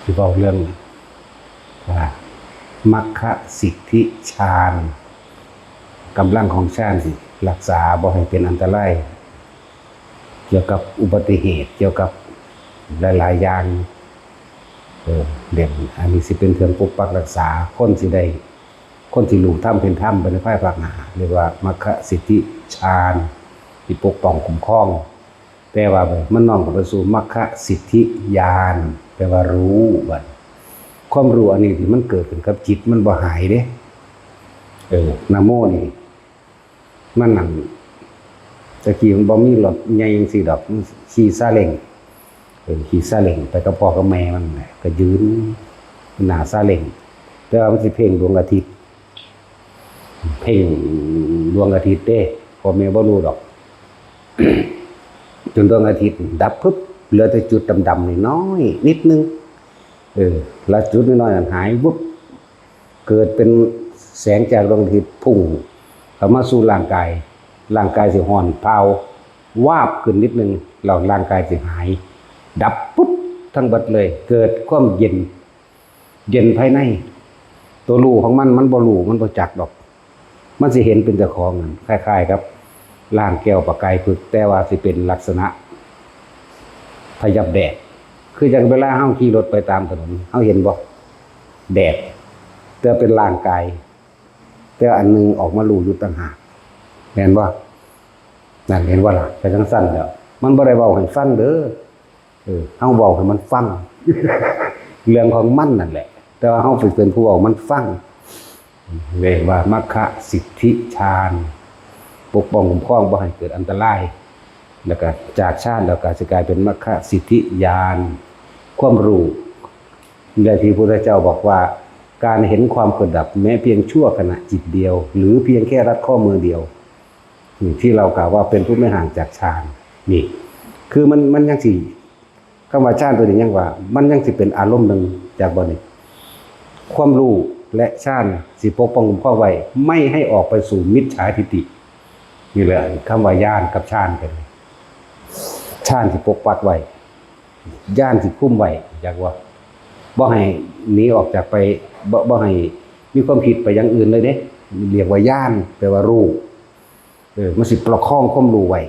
ที่บอกเรื่องมัคคะสิทธิฌานกำลังของฌานสิรักษาบ่ให้เป็นอันตรายเกี่ยวกับอุบัติเหตุเกี่ยวกับหลายๆอย่างเด่นอันนี้สิเป็นเครื่องปกปักรักษาคนสิได้คนที่รู้ธรรมเป็นธรรมเป็นฝ่ายภาคหน้าเรียกว่ามัคคะสิทธิฌานที่ปกป้องคุ้มครองแปลว่ามันน้อมเข้าไปสู่มัคคะสิทธิญาณแปลว่ารู้บัดความรู้อันนี้ที่มันเกิดขึ้นกับจิตมันบ่หายเด้นะโมนี่มันนั่นตะกี้มันบ่มีรถใหญ่จังซี่ดอกขี่ซาเล้งขี่ซาเล้งไปกับพ่อกับแม่มันก็ยืนหน้าซาเล้งแต่ว่ามันสิเพ่งดวงอาทิตย์เพ่งดวงอาทิตย์เด้พ่อแม่บ่รู้ดอก จนดวงอาทิตย์ดับปึ๊บเหลือแต่จุดดำๆน้อยๆนิดนึงแล้วจุดน้อยๆนั้นหายวุบเกิดเป็นแสงจากดวงอาทิตย์พุ่งเข้ามาสู่ร่างกายสิห่อนเผาวาบขึ้นนิดนึงแล้วร่างกายสิหายดับปุ๊บทั้งหมดเลยเกิดความเย็นภายในตัวรู้ของมันบ่รู้มันบ่จักดอกมันสิเห็นเป็นเจ้าของนั่นคล้ายๆครับร่างแก้วประกายพึกแต่ว่าสิเป็นลักษณะพยับแดดคืออย่างเวลาเฮาขี่รถไปตามถนนเฮาเห็นบ่แดดแต่เป็นร่างกายแต่อันนึงออกมารู้อยู่ต่างหากเห็นบ่นั่นเห็นว่าล่ะไปจังซั่นแล้วมันบ่ได้เว้าให้ฟังเด้อเฮาเว้าให้มันฟัง เรื่องของมันนั่นแหละแต่ว่าเฮาเป็นผู้เว้ามันฟังเรียกว่ามัคคะสิทธิฌานปกป้องคุ้มครองบ่ให้เกิดอันตรายแล้วก็จากฌานแล้วก็สิกลายเป็นมัคคะสิทธิญาณความรู้อย่างที่พระพุทธเจ้าบอกว่าการเห็นความเกิดดับแม้เพียงชั่วขณะจิตเดียวหรือเพียงแค่รัดข้อมือเดียวที่เรากล่าวว่าเป็นผู้ไม่ห่างจากฌานนี่คือมันยังสิคำว่าฌานตัวนี้ยังว่ามันยังสิเป็นอารมณ์หนึ่งจากบ่นี้ความรู้และฌานสิปกป้องคุ้มครองไว้ไม่ให้ออกไปสู่มิจฉาทิฏฐินี่แหละคำว่าญาณกับฌานกันฌานสิปกปักไว้ญาณสิคุ้มไว้จากว่าบ่ให้หนีออกจากไปบ่ให้มีความคิดไปอย่างอื่นเลยเด้เรียกว่าญาณแปลว่ารู้มันสิประคองความรู้ไว้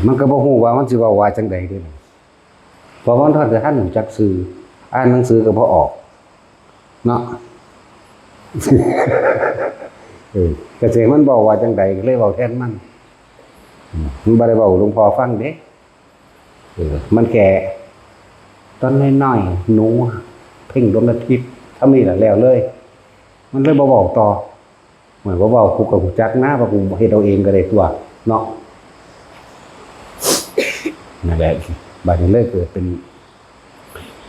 มันก็บ่ฮู้ว่ามันสิเว้าว่าจังได๋เด้เพราะว่าท่านรู้จักสื่ออ่านหนังสือก็บ่ออกเนาะ ก็สิมันบอกว่าจังได๋ก็เลยเว้าแทนมันบ่ได้เว้าหลวงพ่อฟังเด้มันแก่ตอนน้อยๆหนูเพ่งดวงอาทิตย์ถ้ามีล่ะแล้วเลยมันเลยบ่เว้าต่อเหมือนว่าเว้ากูก็รู้จักนะว่ากูเฮ็ดเอาเองก็ได้ตัวเนาะนั่นแหละบัดนี้เลยเกิดเป็น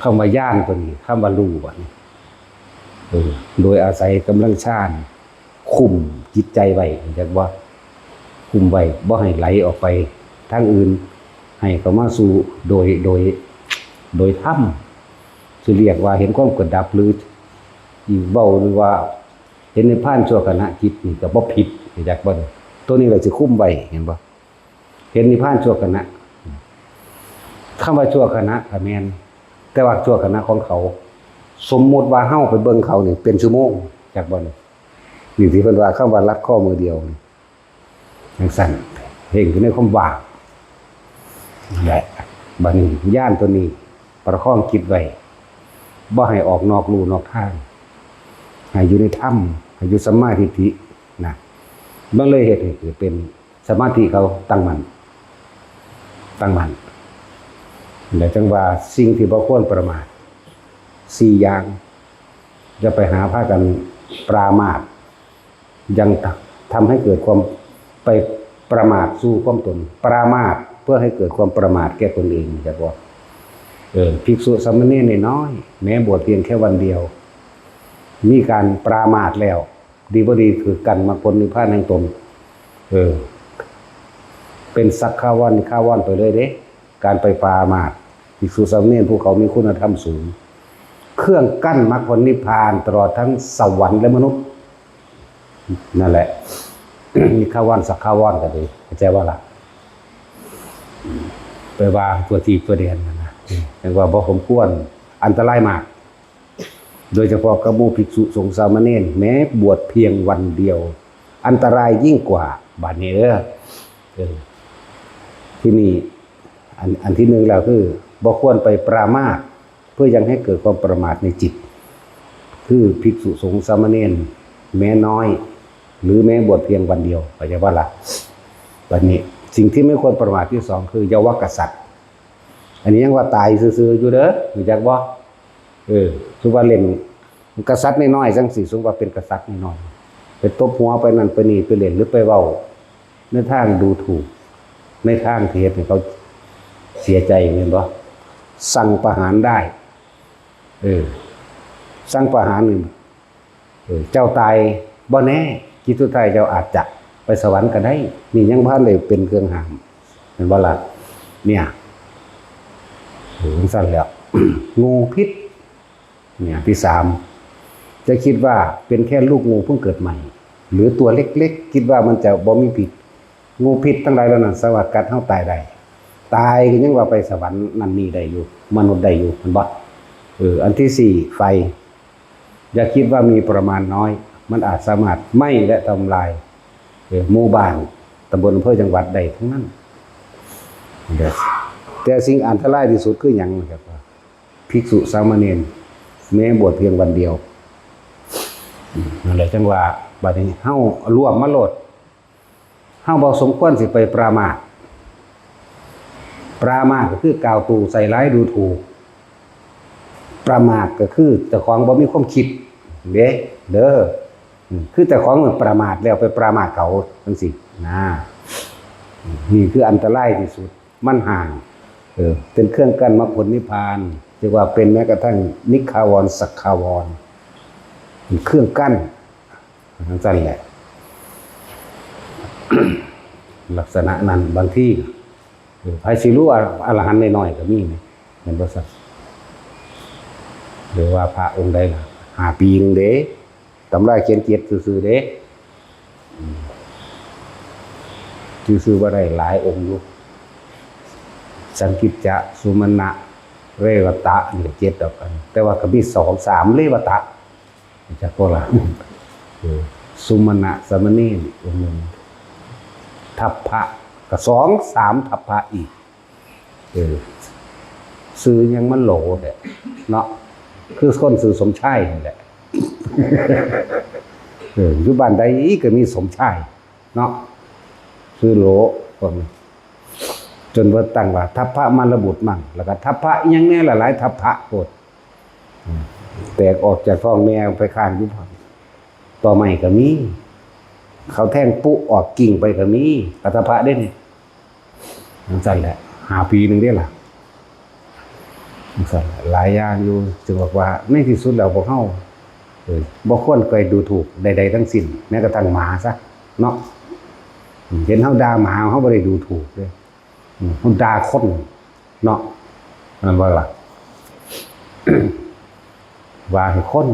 คำว่าญาณตัวนี้คำว่ารู้บัดนี้โดยอาศัยกำลังฌานคุมจิตใจไว้จักว่าคุมไว้บ่ให้ไหลออกไปทางอื่นให้เข้ามาสู่โดยธรรมสิเรียกว่าเห็นความเกิดดับหรืออีกเว้าหรือว่าเห็นในผ่านชั่วขณะจิตนี่ก็บ่ผิดจักบ่ตัวนี้ก็สิคุมไว้เห็นบ่เห็นนิพพานชั่วขณะคำว่าชั่วขณะก็แม่นแต่ว่าชั่วขณะของเขาสมมุติว่าเฮาไปเบิ่งเขานี่เป็นชั่วโมงจักบ่นี่ที่เพิ่นว่าคำว่ารัดข้อมือเดียวนี่จังซั่นเห็นอยู่ในความว่างแหละบัดนี้ญาณตัวนี้ประคองจิตไว้บ่ให้ออกนอกลู่นอกทางให้อยู่ในธรรมให้อยู่สัมมาทิฏฐินะมันเลยเฮ็ดให้เกิดเป็นสมาธิเขาตั้งมั่นแล้วจังว่าสิ่งที่บ่ควรประมาท4อย่างจะไปหาพากันปรามาสยังทำให้เกิดความไปประมาทสู้ความตนปรามาสเพื่อให้เกิดความประมาทแก่ตนเองจักว่าภิกษุสามเณรน้อยแม้บวชเพียงแค่วันเดียวมีการปรามาสแล้วดีบ่ดีคือกันมรรคผลนิพพานแห่งตนเป็นสักขาวรนิฆาวรไปเลยเด้การไปปรามาสภิกษุสามเณรผู้เขามีคุณธรรมสูงเครื่องกั้นมรรคผลนิพพานตลอดทั้งสวรรค์และมนุษย์นั่นแหละ นิฆาวรสักขาวรก็ดีเข้าใจว่าล่ะไปว่าตัวทีตัวเดียนนะแต่ว่าบ่สมควร อันตรายมากโดยเฉพาะกับหมู่ภิกษุสงฆ์สามเณรแม้บวชเพียงวันเดียวอันตรายยิ่งกว่าบาดนี้ที่นี่อันที่หนึ่งแล้วคือบ่ควรไปปรามาสเพื่อยังให้เกิดความประมาทในจิตคือภิกษุสงฆ์สามเณรแม้น้อยหรือแม้บวชเพียงวันเดียวเข้าใจว่าล่ะวันนี้สิ่งที่ไม่ควรประมาทที่สองคือเยาวกษัตริย์อันนี้ยังว่าตายซื่อๆอยู่เด้อรู้จักบ่สุว่าเล่นกษัตริย์น้อยๆจังสิสมว่าเป็นกษัตริย์น้อยๆไปตบหัวไปนั่นไปนี่ไปเล่นหรือไปเว้าในทางดูถูกในทางเทศให้เขาเสียใจเห็นบ่สั่งประหารได้สั่งประหารนึงเจ้าตายบ่แน่คิดสุดท้ายเจ้าอาจจะไปสวรรค์ก็ได้นี่ยังบ่ทันได้เป็นเครื่องห้ามเห็นบ่ล่ะเนี่ยสั่นแล้ว งูพิษเนี่ยที่สามจะคิดว่าเป็นแค่ลูกงูเพิ่งเกิดใหม่หรือตัวเล็กๆคิดว่ามันจะบ่มีพิษงูพิษทั้งหลายแล้วนั่นสวัสดิ์กัดเฮาตายได้ตายก็ยังว่าไปสวรรค์นั่นนี่ได้อยู่มนุษย์ได้อยู่มันบ่อันที่สี่ไฟอย่าคิดว่ามีประมาณน้อยมันอาจสามารถไหม้และทำลายหมู่บ้านตำบลอำเภอจังหวัดได้ทั้งนั้นแต่สิ่งอันตรายที่สุดคือหยังนะครับภิกษุสามเณรแม้บวชเพียงวันเดียวนั่นแหละจังว่าบัดนี้เฮาร่วมมาโลดเฮาบ่สมควรสิไปปรามาสก็คือกล่าวตู่ใส่ร้ายดูถูกประมาทก็คือเจ้าของบ่มีความคิดเด้อคือเจ้าของมันประมาทแล้วไปปรามาสเขาจังซี่นะนี่คืออันตรายที่สุดมันห่างเป็นเครื่องกั้นมรรคผลนิพพานเรียกว่าเป็นแม้กระทั่งนิคาวรสักขาวรเป็นเครื่องกั้นทั้งสั้นแหละ ลักษณะนั้นบางที่ไผสิรู้อรหันต์น้อยๆก็มีไหมเห็นบ่ซักหรือว่าพระองค์ใดล่ะ5 ปีนึงเด้ตำราเขียนเกียรติซื่อๆเด้ซื่อๆบ่ได้หลายองค์อยู่สังกิจจะสุมาณะเรวตะนี่7ดอกกันแต่ว่าก็มี2 3เรวตะจักบ่ล่ะสุมาณะสามเณรองค์นึงทัพพระก็2 3ทัพพระอีกซื้อยังมันโหลแหละเนาะคือคนซื้อสมชายนี่แหละอยู่บ้านใดก็มีสมชายเนาะซื้อโหลคนจนว่าตั้งว่าทัพพระมารบุตรมั่งแล้วก็ทัพพระยังแน่หลายทัพพระโคตรแตกออกจากท้องแม่ไปข้างอยู่พ่อต่อใหม่ก็มีเขาแท่งปุ๊ออกกิ่งไปก็มีทัพพระได้นี่นั่นแหละ5 ปีนึงได้ล่ะหลายอย่างอยู่จึงบอกว่าในที่สุดแล้วพวกเฮาบ่ควรไปดูถูกใดๆทั้งสิ้นแม้กระทั่งหมาซะเนาะเห็นเฮาด่าหมาเฮาบ่ได้ดูถูกเด้เฮาด่าคนเนาะนั่นว่าล่ะ ว่าให้คน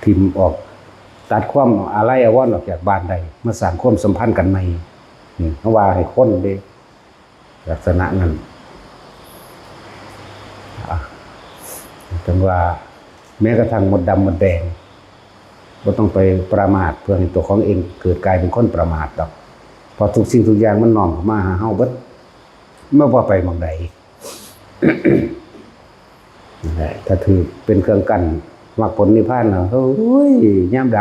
ทิมออกตัดความอะไรอาวรณ์ออกจากบ้านใดมาสร้างความสัมพันธ์กันใหม่เฮาว่าให้คนเด้ลักษณะนั้นจังว่าแม้กระทั่งมดดำมดแดงก็ต้องไปประมาทเพื่อให้ตัวของเองเกิดกลายเป็นคนประมาทดอกพอทุกสิ่งทุกอย่างมันน้อมเข้ามาหาเฮาเบิดเมื่อว่าไปหม่องใด ถ้าถือเป็นเครื่องกั้นมรรคผลนิพพานแล้วโอ้ยยามใด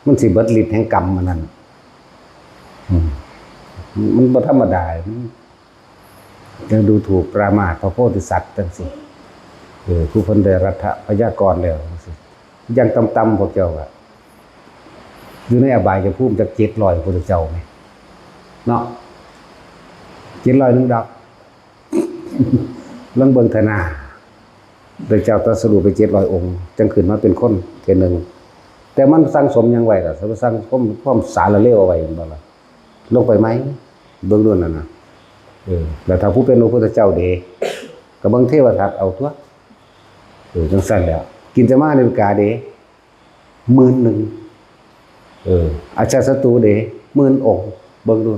มันสิเบิดฤทธิ์แห่งกรรมมันนั่นมันบ่ธรรมดายังดูถูกประมาทพระโพธิสัตว์จังซี่ผู้เพิ่นได้รัฐพยากรณ์แล้วจังซี่ยังต่ำๆพวกเจ้าอะอยู่ในอบายจะภูมิจัก700พุทธเจ้าแม่เนาะ700นึงดอกลองเบิ่งเถอะนะพระเจ้าตรัสรู้ไป700องค์จังขึ้นมาเป็นคนแค่นึงแต่มันสั่งสมยังไว้ล่ะสั่งความสารเลวเอาไว้บ่ล่ะลงไปไหมเบิ่งด้วยนั่นน่ะแล้วถ้าผู้เป็นพระพุทธเจ้าเด้ก็เบิ่งเทวทัตเอาตัวจังซั่นแล้วกินจะมาในกาเด้10,000อาจารย์ศัตรูเด้10,000องค์เบิ่งดู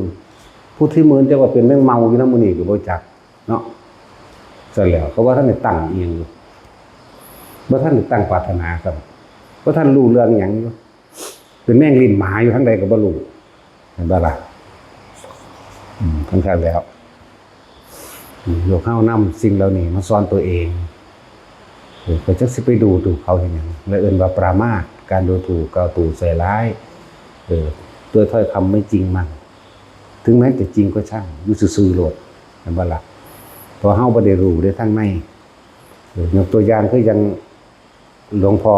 ผู้ที่10,000จะว่าเป็นแมงเมาอยู่นำมื้อนี้ก็บ่จักเนาะ ซะแล้วเขาว่าท่านได้ตั้งเองว่าท่านได้ตั้งปรารถนาครับว่าท่านรู้เรื่องหยังอยู่เป็นแม่งลิ้นหมาอยู่ทั้งใดก็บ่รู้เห็นบ่ล่ะทั้งคันแล้วโยกเข้านำสิ่งเหล่านี้มาสอนตัวเองก็จักสิไปดูถูกเขาเห็นหยังแล้วเอิ้นว่าปรามาสการดูถูกกล่าวตู่ใส่ร้ายตัวถ้อยคำไม่จริงมันถึงแม้จะจริงก็ช่างอยู่ซื่อๆโลดเห็นบ่ล่ะเพราะเฮาบ่ได้รู้ได้ทั้งในยกตัวอย่างคือยังหลวงพ่อ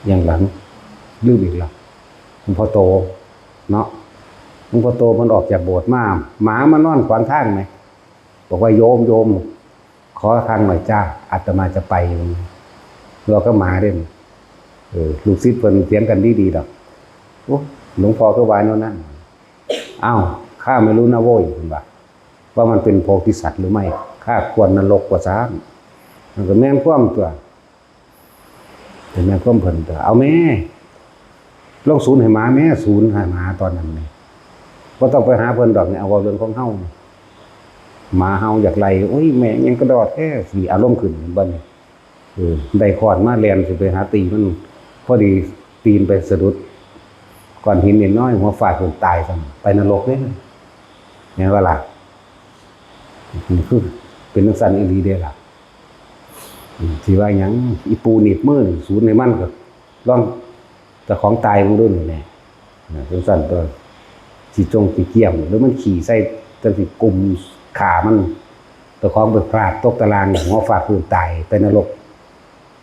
อย่างหลังลืมอีกแล้วหลวงพ่อโตเนาะหลวงพ่อโตมันออกจากโบสถ์มาหมามันนอนขวางทางไหมบอกว่าโยมขอทางหน่อยจ้าอาตมาจะไปเราก็หมาเด่นลูกศิษย์เพิ่นเถียงกันดีๆดอกโอ้หลวงพ่อก็วายโน่นนั่นอ้าวข้าไม่รู้นะโว้ยเห็นป่ะว่ามันเป็นโพธิสัตว์หรือไม่ข้าควรนรกกว่าซ้ำมันก็แม่นความตัวเป็นแม่นความเพิ่นตัวเอาแม่ลองศูนย์ให้หมาแม่ศูนย์ให้หมาตอนนั้นนี่บ่ต้องไปหาเพิ่นดอกเนี่ยเอาเรื่องของเฮาหมาเฮาอยากไล่โอ้ยแม่ยังกระโดดแท้สิอารมณ์ขึ้นบ่นี่ได้ขอนมาแล่นสิไปหาตีมันพอดีตีนไปสะดุดก้อนหินนิดน้อยหัวฟาดจนตายซั่นไปนรกเด้แม่นว่าล่ะนี่คือเป็นจังซั่นอีหลีเด้ล่ะสิว่าหยังอีปูหนีบมือศูนย์ให้มันก็ลองแต่ของตายมันด้วยนี่แหละจังซั่นตัวสิเกี่ยมหรือมันขี่ใส่จังสิกุมขามันตัวของไปพลาดตกตารางหัวฟาดพื้นตายไปนรก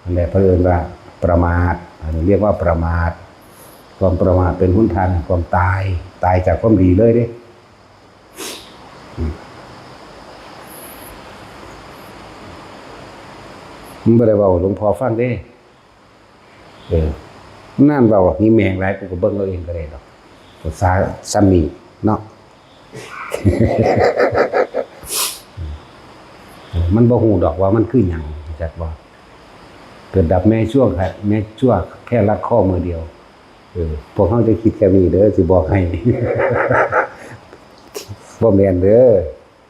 นั่นแหละเพิ่นว่าประมาทเรียกว่าประมาทความประมาทเป็นหนทางความตายจากความดีเลยเด้มันบ่ได้เว้าหลวงพ่อฟังเด้นั่นเว้ามีแมงหลายกูก็เบิ่งเอาเองก็ได้ดอกภาษาซ้ำนี่เนาะ มันบ่ฮู้ดอกว่ามันคือหยังจักว่าเกิดดับแม่ชั่วแค่ลัดข้อมือเดียวพวกเฮาจะคิดแค่นี้เด้อสิบอกให้ บ่แม่นเด้อ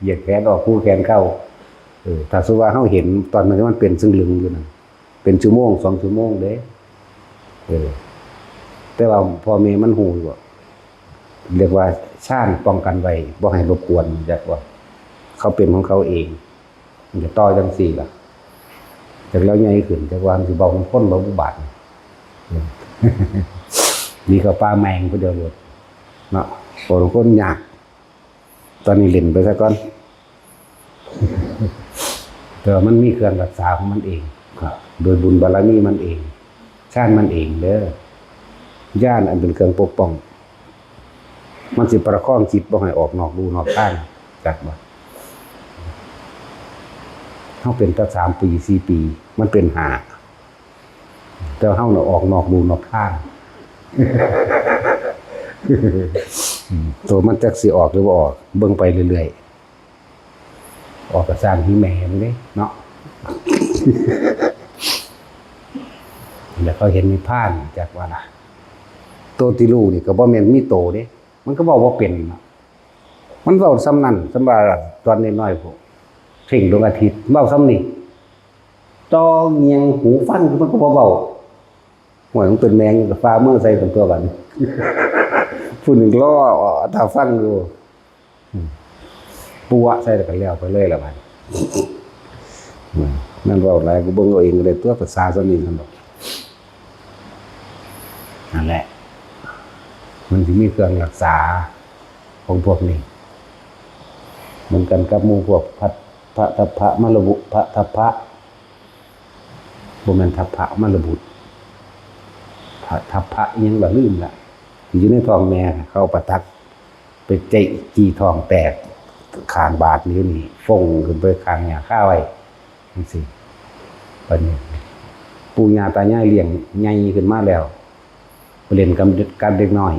เหยียดแขนออกคู่แขนเข้าถ้าสมมุติว่าเฮาเห็นตอนนั้นมันเป็นซึ่งลึงอยู่นั่นเป็นชั่วโมง2ชั่วโมงเด้แต่ว่าพ่อแม่มันฮู้อยู่เรียกว่าชาญป้องกันไว้บ่ให้รบกวนจักว่าเขาเป็นของเขาเองมันจะต่อจังซี่ล่ะจากแล้วใหญ่ขึ้นจากว่าสิเบาคนบ่อุบัตินี่ก็ปลาแมงผู้เดียวเลยเนาะโอ้คนยากตอนนี้เล่นไปซะก่อนแต่มันมีเครื่องรักษาของมันเองโดยบุญบารมีมันเองชาติมันเองเด้อย่านอันเป็นเครื่องปกป้องมันสิประคองจิตบ่ให้ออกนอกรูนอกทางจักบ่เฮาเป็นตั้ง3ปี4ปีมันเป็น5แต่เฮาน่ะออกนอกรูนอกทางตัวมันจักสิออกหรือบ่ออกเบิ่งไปเรื่อยๆออกก็สร้างที่แม่มันเด้เนาะแล้วเขาเห็นมีพานจักว่าล่ะโตติลูนี่ก็บ่แม่นมีโตเด้มันก็เว้าบ่เป็นมันเว้าซ้ำนั้นสำหรับตอนน้อยๆพวกเพ่งดวงอาทิตย์เว้าซ้ำนี่จอเงียงหูฟังมันก็บ่เว้าหวยมันเป็นแมงกับฟ้าเมื่อใส่กันตัวกันผู้หนึ่งล้อถ้าฟังอยู่ปัวใส่กันแล้วไปเลยละบัดนั่นเว้าหลายก็เบิ่งเอาเองเลยตัวภาษาซ้ำนี่นั่นดอกนั่นแหละมันสิมีเครื่องรักษาของพวกนี้เหมือนกันกับหมู่พวกพระทัพพระมรบุพระทัพพระบ่แม่นทัพพระมรบุพระทัพพระยังละลืมละอยู่ในท้องแม่เข้าประทักไปใจจี้ท้องแตกข้างบาดนิ้วนี่ฟงขึ้นไปข้างหญ้าข้าไว้จังซี่บัดนี้ปู่ย่าตายายเลี้ยงใหญ่ขึ้นมาแล้วไปเล่นกับเด็กน้อย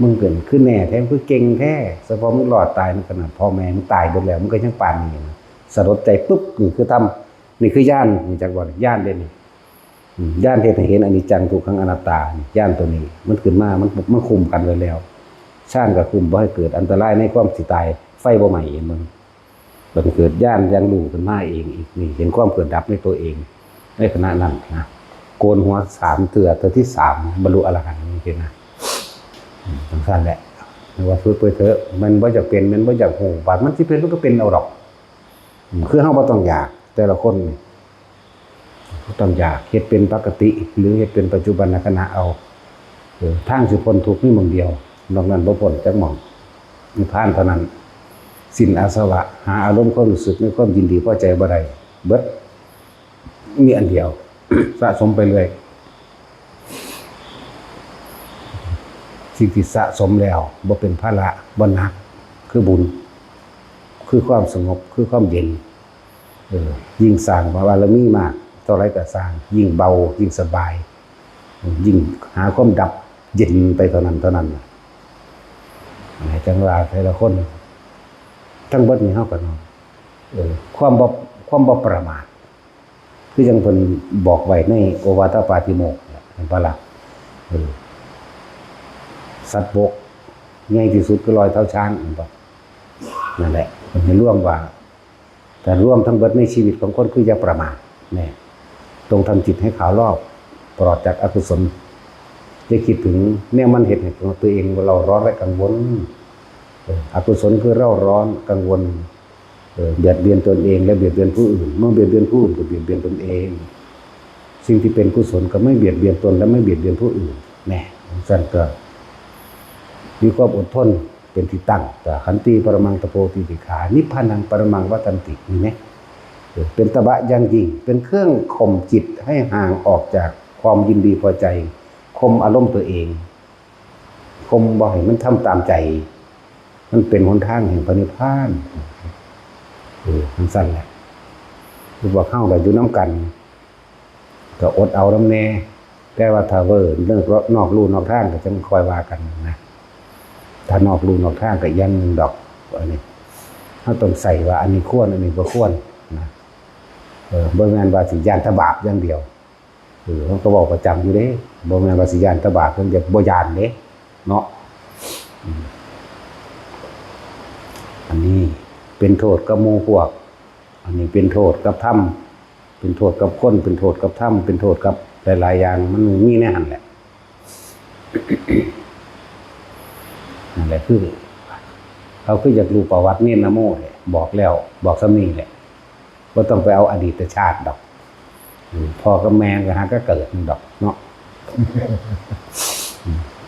มึงเกิดขึ้นแน่แท้คือเก่งแท้เฉพาะมึงรอดตายในขนาดพ่อแม่มึงตายหมดแล้วมึงก็ยังปานนี้นะสลดใจปุ๊บนี่คือทำนี่คือย่านนี่จักว่าย่านเด้นี่ย่านเฮ็ดให้เห็นอนิจจังทุกขังอนัตตาย่านตัวนี้มันขึ้นมามันคุมกันไว้แล้วชาติก็คุมบ่ให้เกิดอันตรายในความสิตายไฟบ่ไหม้มึง มันเกิดย่านยังรู้ขึ้นมาเองอีกนี่เห็นความเกิดดับในตัวเองในขณะนั้นนะโกนหัว3 เตือตัวที่3บรรลุอรหันต์นี่คือนะสำคัญแหละว่าฝึกไปเถอะมันบ่จะเป็นมันบ่อยากหูบาดมันสิเป็นมันก็เป็นเอาดอกคือเฮาบ่ต้องอยากแต่ละคนบ่ต้องอยากเฮ็ดเป็นปกติหรือเฮ็ดเป็นปัจจุบันขณะเอาทางสิพ้นทุกข์นี่มึงเดียวนอกนั้นบ่พ้นจักหม่องนิพพานเท่านั้นสิ้นอาสวะหาอารมณ์ความรู้สึกในความยินดีพอใจบ่ได้เบิดมีอันเดียว สะสมไปเรื่อยสิ่งที่สะสมแล้วบ่เป็นภาระบ่หนักคือบุญคือความสงบคือความเย็นยิ่งสร้างบารมีมากเท่าไรก็สร้างยิ่งเบายิ่งสบายยิ่งหาความดับเย็นไปเท่านั้นจังหวะแต่ละคนทั้งเบิดนี้เฮาก็เนาะความบ่ประมาทคือจังเพิ่นบอกไว้ในโอวาทปาติโมกข์เห็นบ่ล่ะสัตว์บกใหญ่ที่สุดคือรอยเท้าช้างเห็นบ่นั่นแหละมันให้ร่วมว่าแต่ร่วมทั้งเบิดในชีวิตของคนคืออย่าประมาทแน่ต้องทำจิตให้ขาวรอบปลอดจากอกุศลได้คิดถึงเนี่ยมันเห็นให้ตัวเองว่าเราร้อนและกังวลอกุศลคือเราร้อนกังวลเบียดเบียนตนเองและเบียดเบียนผู้อื่นเมื่อเบียดเบียนผู้อื่นก็เบียดเบียนตนเองสิ่งที่เป็นกุศลก็ไม่เบียดเบียนตนและไม่เบียดเบียนผู้อื่นแน่สั่นก็มีความอดทนเป็นที่ตั้งแต่ขันติปรมังตโพติติขานิพพานังปรมังวัฏันตินี่นะเป็นตบะอย่างยิ่งเป็นเครื่องข่มจิตให้ห่างออกจากความยินดีพอใจข่มอารมณ์ตัวเองข่มบ่ให้มันทำตามใจมันเป็นหนทางแห่งพระนิพพานมันสั้นแหละคือว่าเข้าเราอยู่น้ำกันก็อดเอาน้ำแน่แต่ว่าถ้าเวอร์เรื่องนอกลู่นอกทางก็จะคอยว่ากันนะถ้านอกลู่นอกทางก็ยังดอกอันนี้ถ้าต้องใส่ว่าอันนี้ควรอันนี้บ่ควรนะบ่แม่นว่าสิญาณตบาปอย่างเดียวเขาก็บอกประจำอยู่เด้บ่แม่นว่าสิญาณตบาปเพิ่นจะบ่ญาณเด้เนาะอันนี้เป็นโทษกับหมู่พวกอันนี้เป็นโทษกับธรรมเป็นโทษกับคนเป็นโทษกับธรรมเป็นโทษกับหลายๆอย่างมันมีแน่หั่นแหละนั่นแหละคือเขาคืออยากรู้ประวัติเนรนโมเนี่ยบอกแล้วบอกซ้ำนี้แหละบ่ต้องไปเอาอดีตชาติดอกพ่อกับแม่ก็หาก็เกิดดอกเนาะ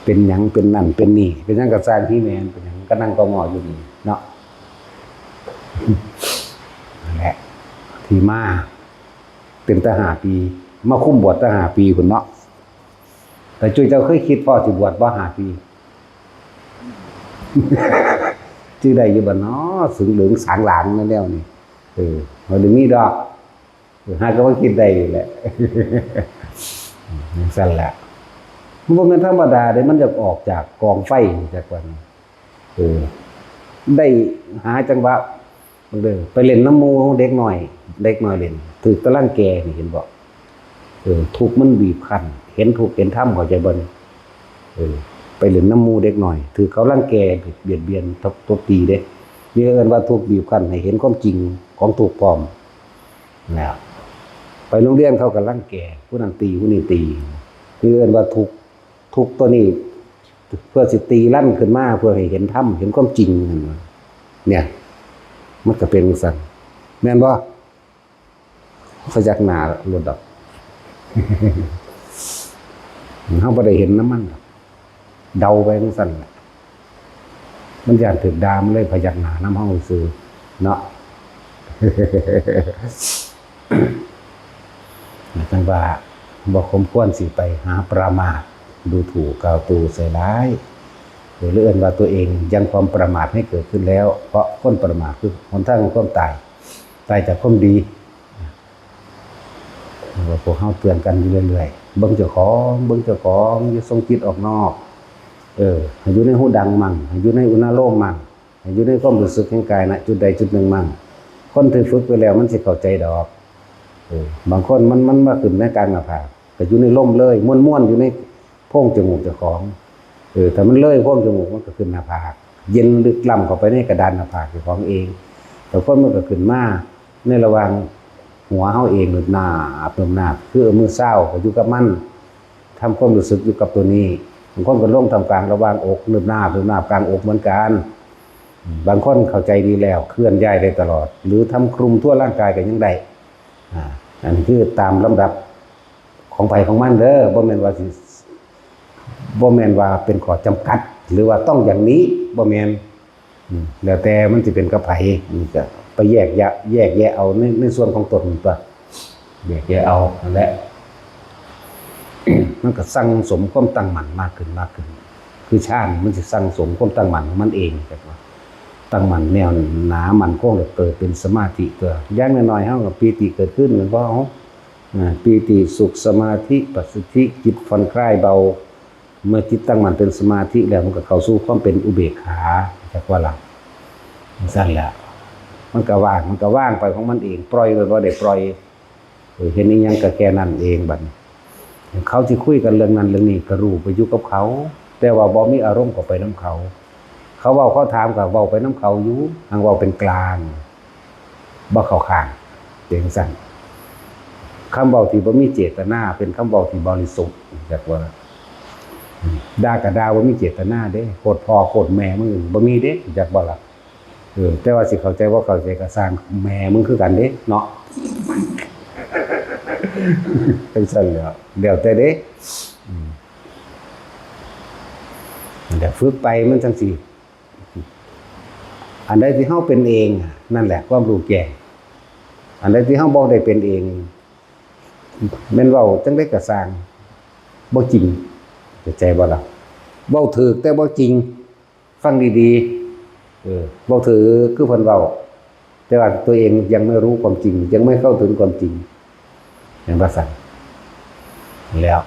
เป็นหยังเป็นนั่นเป็นนี่เป็นหยังก็สร้างที่แม่นเป็นหยังก็นั่งก็งออยู่นี่เนาะนั่นแหละที่มาเป็นทหารปีมาคุ้มบวชทหารปีพุ่นเนาะแต่จุ้ยเจ้าเคยคิดพ่อสิบวชบ่5 ปีชื่อใดอยู่บ่เนาะสึงเหลืองสางหลางนั่นแล้วนี่มันได้มีดอกหาก็ว่าคิดได้แหละสั่นแหละมันบ่แม่นธรรมดาเด้มันจะออกจากกองไฟจากวันได้หาจังหวะไปเล่นน้ำมูเด็กหน่อยเล่นถือตะลั่งแกนี่เห็นบอกทุกมันบีบคั้นเห็นทุกเห็นถ้ำเข้าใจบ่ไปเล่นน้ำมูเด็กหน่อยถือเขาลั่งแกเบียดเบียนตบตีเด้นี่เอิ้นว่าทุกบีบคั้นให้เห็นความจริงของทุกปลอมแล้วไปโรงเรียนเขาก็ลั่งแกผู้นั้นตีผู้นี้ตีนี่เอิ้นว่าทุกตัวนี้เพื่อสิตีลั่นขึ้นมาเพื่อให้เห็นถ้ำเห็นความจริงเนี่ยมันก็เป็นสั่นแม่นบ่พยักหน้าหลุดดอกเฮาบ่ได้เห็นน้ำมันเดาไปจังซั่นมันย่านถึกดามเลยพยักหน้าน้ำเฮาซื่อเนาะจังว่าบ่สมควรสิไปหาประมาทดูถูกกล่าวตูใส่ร้ายหรือเอื่นว่าตัวเองยังความประมาทให้เกิดขึ้นแล้วเพราะคนประมาทคือหนทางของความตายจากความดีว่าพวกเฮาเตือนกันอยู่เรื่อยๆเบิ่งเจ้าของอย่าส่งจิตออกนอกให้อยู่ในหูดังมั่งให้อยู่ในอุณโลมมั่งให้อยู่ในความรู้สึกแห่งกายณจุดใดจุดหนึ่งมั่งคนที่ฝึกไปแล้วมันสิเข้าใจดอกบางคนมันมาขึ้นในกลางหน้าผากก็อยู่ในลมเลยม่วนๆอยู่ในโพรงจมูกเจ้าของถ้ามันเลยโพรงจมูกมันก็ขึ้นหน้าผากเย็นลึกล้ำเข้าไปในกระดานหน้าผากเจ้าของเอง แต่คนมันก็ขึ้นมาในระหว่างหัวเฮาเองหรือหน้าคือมือเศร้าก็อยู่กับมันทำความรู้สึกอยู่กับตัวนี้บางคนก็ลงทำกลางระหว่างอกหรือหน้ากลางอกเหมือนกันบางคนเข้าใจดีแล้วเคลื่อนย้ายได้ตลอดหรือทำคลุมทั่วร่างกายก็ยังได้อันนี้คือตามลำดับของไผของมันเด้อบ่แม่นว่าเป็นข้อจำกัดหรือว่าต้องอย่างนี้บ่แม่นแล้วแต่มันสิเป็นกับไผนี่ก็ไปแยกแยะเอาในส่วนของตนตัวแยกแยะเอานั่นแหละ มันก็สั่งสมความตั้งมั่นมากขึ้นคือฌานมันสิสั่งสมความตั้งมั่นของมันเองจังว่าตั้งมั่นแนวหนามั่นคงแล้วเกิดเป็นสมาธิตัวอย่างน้อยๆเฮาก็ปีติเกิดขึ้นเหมือนว่าปีติสุขสมาธิปัสสัทธิจิตผ่อนคลายเบาเมื่อจิตตั้งมั่นเป็นสมาธิแล้วมันก็เข้าสู่ความเป็นอุเบกขาจักว่าล่ะสั่นแหละมันก็ว่างไปของมันเองปล่อยโดยบ่ได้ปล่อยเห็นอีหยังก็แค่นั้นเองบัดนี้เขาสิคุยกันเรื่องนั้นเรื่องนี้ก็รู้ไปอยู่กับเขาแต่ว่าบ่มีอารมณ์ก็ไปนำเขาเว้าเขาถามก็เว้าไปนำเขาอยู่หังเว้าเป็นกลางบ่เข้าข้างจังซั่นคำเว้าที่บ่มีเจตนาเป็นคำเว้าที่บริสุทธิ์จักว่าด่าก็ด่าบ่มีเจตนาเด้โคตรพ่อโคตรแม่มึงบ่มีเด้จักบ่ล่ะแต่ว่าสิเข้าใจบ่เข้าใจก็สร้างแม่มึงคือกันเด้เนาะเป็นซั่นแหล้วเดี๋ยวแต่เด้เดี๋ยวฝึกไปมันจังสิอันใดที่เฮาเป็นเองนั่นแหละความรู้แก่อันใดที่เฮาบ่ได้เป็นเองแม่นเว้าจังได๋ก็สร้างบ่จริงเข้าใจบ่ล่ะเว้าถูกแต่บ่จริงฟังดีๆเว้าถูกคือเพิ่นเว้าแต่ว่าตัวเองยังไม่รู้ความจริงยังไม่เข้าถึงความจริงอย่างว่าซั่นแล้ว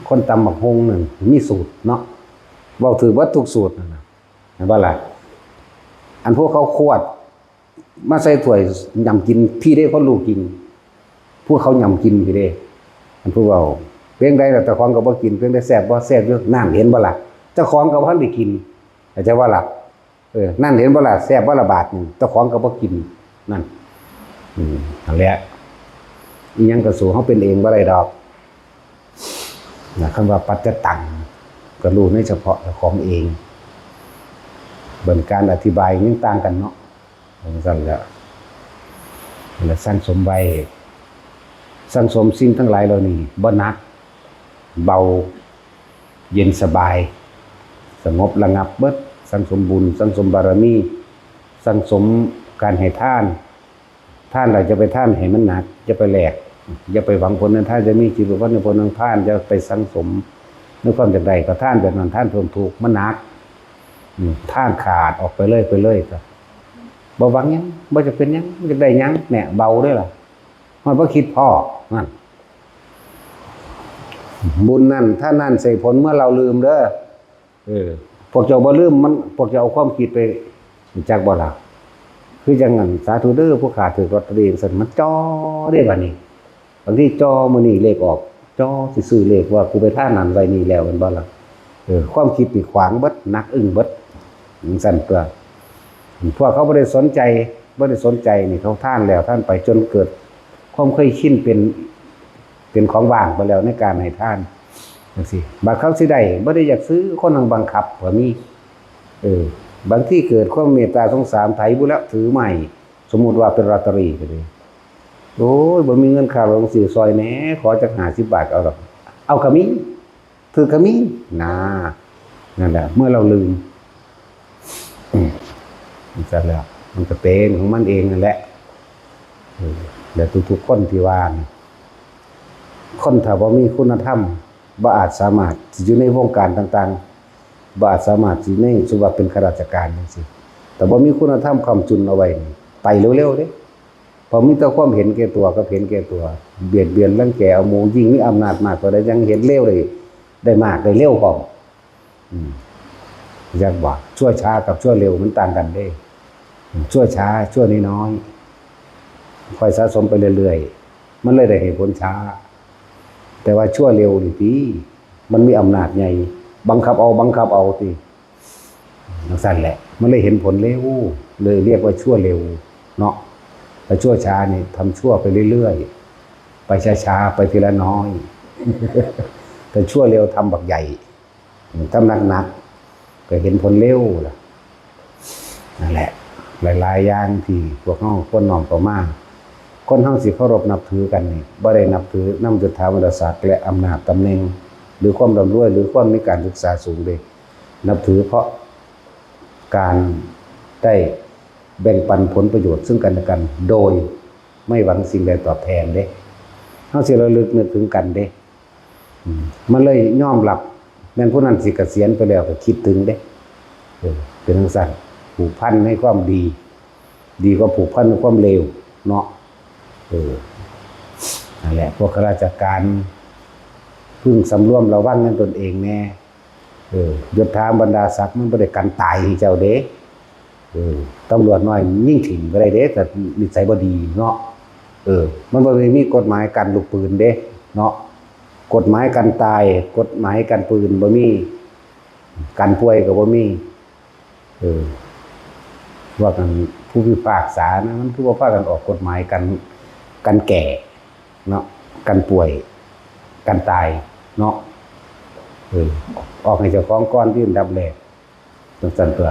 คนตำบักฮุงนั่นมีสูตรเนาะเว้าถูกเบิดทุกสูตรนั่นน่ะเห็นบ่ล่ะอันพวกเขาขวดมาใส่ถ้วยยำกินพี่ได้เขารู้กินพวกเขายำกินพี่เด้อันพวกเราเพียงใดแต่เจ้าของก็บ่กินเพียงใดแซ่บบ่แซ่บอยู่นั่นเห็นบ่ล่ะเจ้าของก็บ่ทันได้กินเข้าใจว่าล่ะนั่นเห็นบ่ล่ะแซ่บบ่ละบาทนึงเจ้าของก็บ่กินนั่นนั่นแหละอีหยังก็สู้เฮาเป็นเองบ่ได้ดอกนะคำว่าปัจจตังก็รู้ในเฉพาะของเองเบิ่งการอธิบายยังต่างกันเนาะซั่นแหละแล้วสั่งสมไว้สั่งสมสิ่งทั้งหลายเหล่านี้บ่หนักเบาเย็นสบายสงบระงับเบิดสั่งสมบุญสั่งสมบารมีสั่งสมการให้ทานเราจะไปทานให้มันหนักจะไปแลกอย่าไปหวังผลนั้นท่านจะมีจิตวัฏในผลทางทานจะไปสั่งสมในความจังใดก็ทานแบบนั้นทานเพิ่มถูกมันหนักท่านขาดออกไปเลยครับบ่หวังหยังบ่จะเป็นหยังจะได้หยังแหน่เบาด้วยล่ะมันบ่คิดพอนั่นบุญนั่นถ้านั่นใส่ผลเมื่อเราลืมเด้อพวกเจ้าบ่ลืมมันพวกเจ้าเอาความคิดไปจักบ่ล่ะคือจังนั้นสาธุเด้อผู้ขาดถือลอตเตอรี่ซั่นมันจ้อได้บัดนี้บางทีจ้อมื้อนี้เลขออกจ้อสิซื้อเลขว่ากูไปท่านั้นไว้นี่แล้วแม่นบ่ล่ะความคิดปิดขวางเบิดนักอึ้งเบิดสั่นตัวพวกเขาบ่ได้สนใจนี่เขาท่านแล้วท่านไปจนเกิดความเคยชินเป็นของว่างไปแล้วในการให้ท่านจังซี่บางครั้งสิได้บ่ได้อยากซื้อคนทางบังคับก็มีบางที่เกิดความเมตตาสงสารไถบุแล้วถือใหม่สมมุติว่าเป็นลอตเตอรี่ก็ดีโอ้ยบ่มีเงินค่าโรงสีซอยแหน่ขอจัก50 บาทเอาดอกเอาก็มีถือก็มีนั่นแหละเมื่อเราลืมมันจะแล้วมันก็เป็นของมันเองนั่นแหละแล้วทุกๆคนที่ว่าคนถ้าบ่มีคุณธรรมบ่อาจสามารถสิอยู่ในวงการต่างๆบ่อาจสามารถสิในสุว่าเป็นข้าราชการจังซี่แต่บ่มีคุณธรรมค้ำจุนเอาไว้ไปเร็วๆเด้พอมีแต่ความเห็นแก่ตัวก็เห็นแก่ตัวเบียดเบียนรังแกเอาหมู่ยิ่งมีอำนาจมากกว่าได้ยังเห็นเร็วได้มากได้เร็วพร้อมอยากว่าชั่วช้ากับชั่วเร็วมันต่างกันเด้ชั่วช้าชั่วน้อยๆค่อยสะสมไปเรื่อยๆมันเลยได้เห็นผลช้าแต่ว่าชั่วเร็วนี่ติมันมีอำนาจใหญ่บังคับเอาติจังซั่นแหละมันเลยเห็นผลเร็วเลยเรียกว่าชั่วเร็ว เนาะแต่ชั่วช้านี่ทำชั่วไปเรื่อยๆไปช้าๆไปทีละน้อย แต่ชั่วเร็วทำบักใหญ่ทำหนักๆก็เห็นผลเร็วล่ะนั่นแหละหลายๆอย่างที่พวกเฮาควรน้อมเข้ามาคนเฮาสิเคารพนับถือกันนี่บ่ได้นับถือนำยศถาบรรดาศักดิ์และอำนาจตำแหน่งหรือความร่ำรวยหรือความมีการศึกษาสูงเด้นับถือเพราะการได้แบ่งปันผลประโยชน์ซึ่งกันและกันโดยไม่หวังสิ่งใดตอบแทนเด้เฮาสิระลึกนึกถึงกันเด้มันเลยยอมรับแม่นผู้นั้นสิเกษียณไปแล้วก็คิดถึงเด้เป็นจังซั่นผูกพันให้ความดีกว่าผูกพันในความเลวเนาะนั่นแหละพวกข้าราชการพึ่งสำรวมระวังในตนเองแน่ยศถาบรรดาศักดิ์มันบ่ได้กันตายให้เจ้าเด้ตำรวจน้อยยิ่งถิ่มบ่ได้เด้แต่นิสัยบ่ดีเนาะมันบ่ได้มีกฎหมายกันลูกปืนเด้เนาะกฎหมายกันตายกฎหมายกันปืนบ่มีกันป่วยก็บ่มีว่ากันผู้พิพากษานะมันคือว่าพากันออกกฎหมายกันแก่เนาะกันป่วยกันตายเนาะออกให้เจ้าของก่อนที่อันดับแรกจังซั่นตัว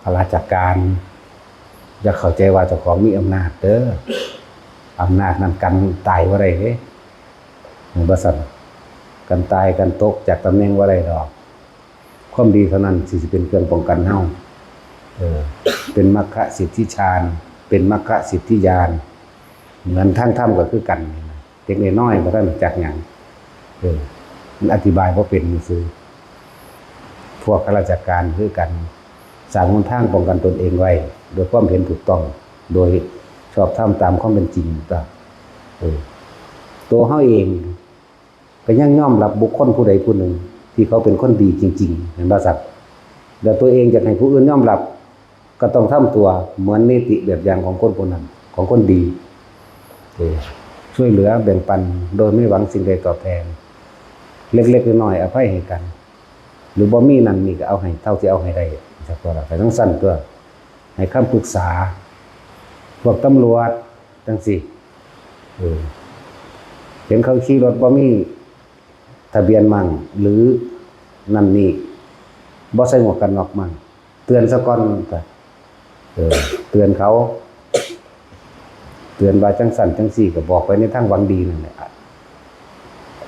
ข้าราชการอย่าเข้าใจว่าเจ้าของมีอำนาจเด้ออำนาจนั้นกันตายบ่ได้เด้บ่ซั่นกันตายกันตกจากตำแหน่งบ่ได้ดอกความดีเท่านั้นสิเป็นเครื่องป้องกันเฮาเป็นมรรคสิทธิฌานเป็นมรรคสิทธิญาณเหมือนทางธรรมก็คือกันเด็กน้อยบ่ทันรู้จักหยังมันอธิบายบ่เป็นซื่อพวกข้าราชการคือกันสร้างหนทางป้องกันตนเองไว้โดยความเห็นถูกต้องโดยชอบธรรมตามความเป็นจริงตัวเฮาเองก็ยังยอมรับบุคคลผู้ใดผู้หนึ่งที่เขาเป็นคนดีจริงๆเห็นบ่สักแล้วตัวเองอยากให้ผู้อื่นยอมรับก็ต้องทำตัวเหมือนนิติแบบอย่างของคนผู้นั้นของคนดีช่วยเหลือแบ่งปันโดยไม่หวังสิ่งใดตอบแทนเล็กๆน้อยๆอภัยให้กันหรือบ่มีนั่นนี่ก็เอาให้เท่าที่เอาให้ได้จักว่าล่ะไปทั้งสั้นตัวให้คำปรึกษาพวกตำรวจจังซี่เห็นเขาขี่รถบ่มีทะเบียนมั่งหรือนั่นนี่บ่ใส่หมวกกันน็อกมั่งเตือนซะก่อนก็เตือนเขาเตือนว่าจังสั่นจังซี่ก็บอกไปในทางหวังดีนั่นแหละ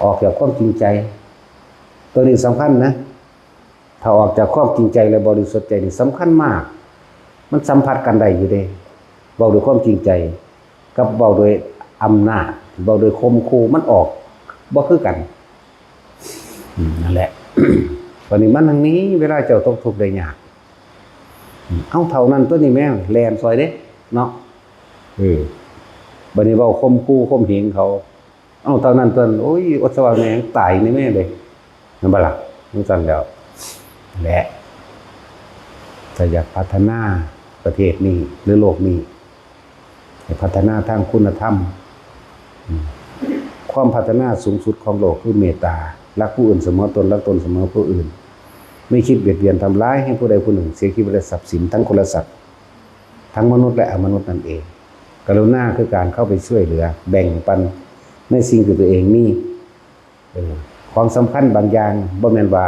ออกจากความจริงใจตัวนี้สำคัญนะถ้าออกจากความจริงใจและบริสุทธิ์ใจนี่สำคัญมากมันสัมผัสกันได้อยู่เด้เว้าด้วยความจริงใจกับเว้าด้วยอำนาจเว้าด้วยข่มขู่มันออกบ่คือกันนั่นแหละ วันนี้มันทางนี้เวลาเจ้าตกทุกข์ได้ยากเอาเท่านั้นตัวนี้แม่แลนซอยเด้เนาะบัดนี้เว้าข่มขู่ข่มเหงเขาเอาเท่านั้นตัวโอ้ยอดสว่างแม่งตายนี่แม่เลยนั่นบ่ล่ะมันซั่นแล้วและถ้าอยากพัฒนาประเทศนี้หรือโลกนี้ให้พัฒนาทางคุณธรรมความพัฒนาสูงสุดของโลกคือเมตตารักผู้อื่นเสมอตนรักตนเสมอผู้อื่นไม่คิดเบียดเบียนทำร้ายให้ผู้ใดผู้หนึ่งเสียชีวิตและทรัพย์สินทั้งคนและสัตว์ทั้งมนุษย์และอมนุษย์นั่นเองกรุณาคือการเข้าไปช่วยเหลือแบ่งปันในสิ่งที่ตัวเองมีของสำคัญบางอย่างบ่แม่นว่า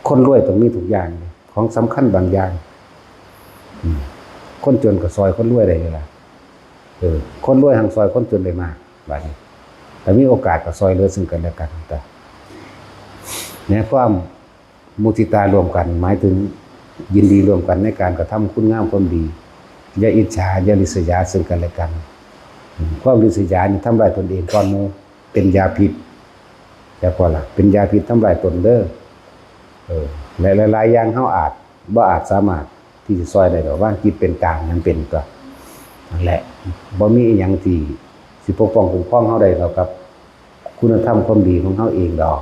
คนรวยต้องมีทุกอย่างของสำคัญบางอย่างคนจนก็ซอยคนรวยได้เลยล่ะคนรวยหังซอยคนจนได้มากบัดนี้แต่มีโอกาสก็ซอยเหลือซึ่งกันและกันแต่เนี่ยความมุทิตารวมกันหมายถึงยินดีรวมกันในการกระทำคุณงามความดีอย่าอิจฉาอย่าริษยาซึ่งกันและกันความริษยานี่ทำลายตนเองก่อนหมู่เป็นยาพิษแต่พอล่ะเป็นยาพิษทำลายตนเด้อหลายๆอย่างเฮาบ่อาจสามารถที่จะซอยได้ดอกว่าจิตเป็นกลางนั้นเป็นก็นั่นแหละบ่มีอีหยังที่สิปกป้องคุ้มครองเฮาได้เท่ากับคุณธรรมความดีของเฮาเองดอก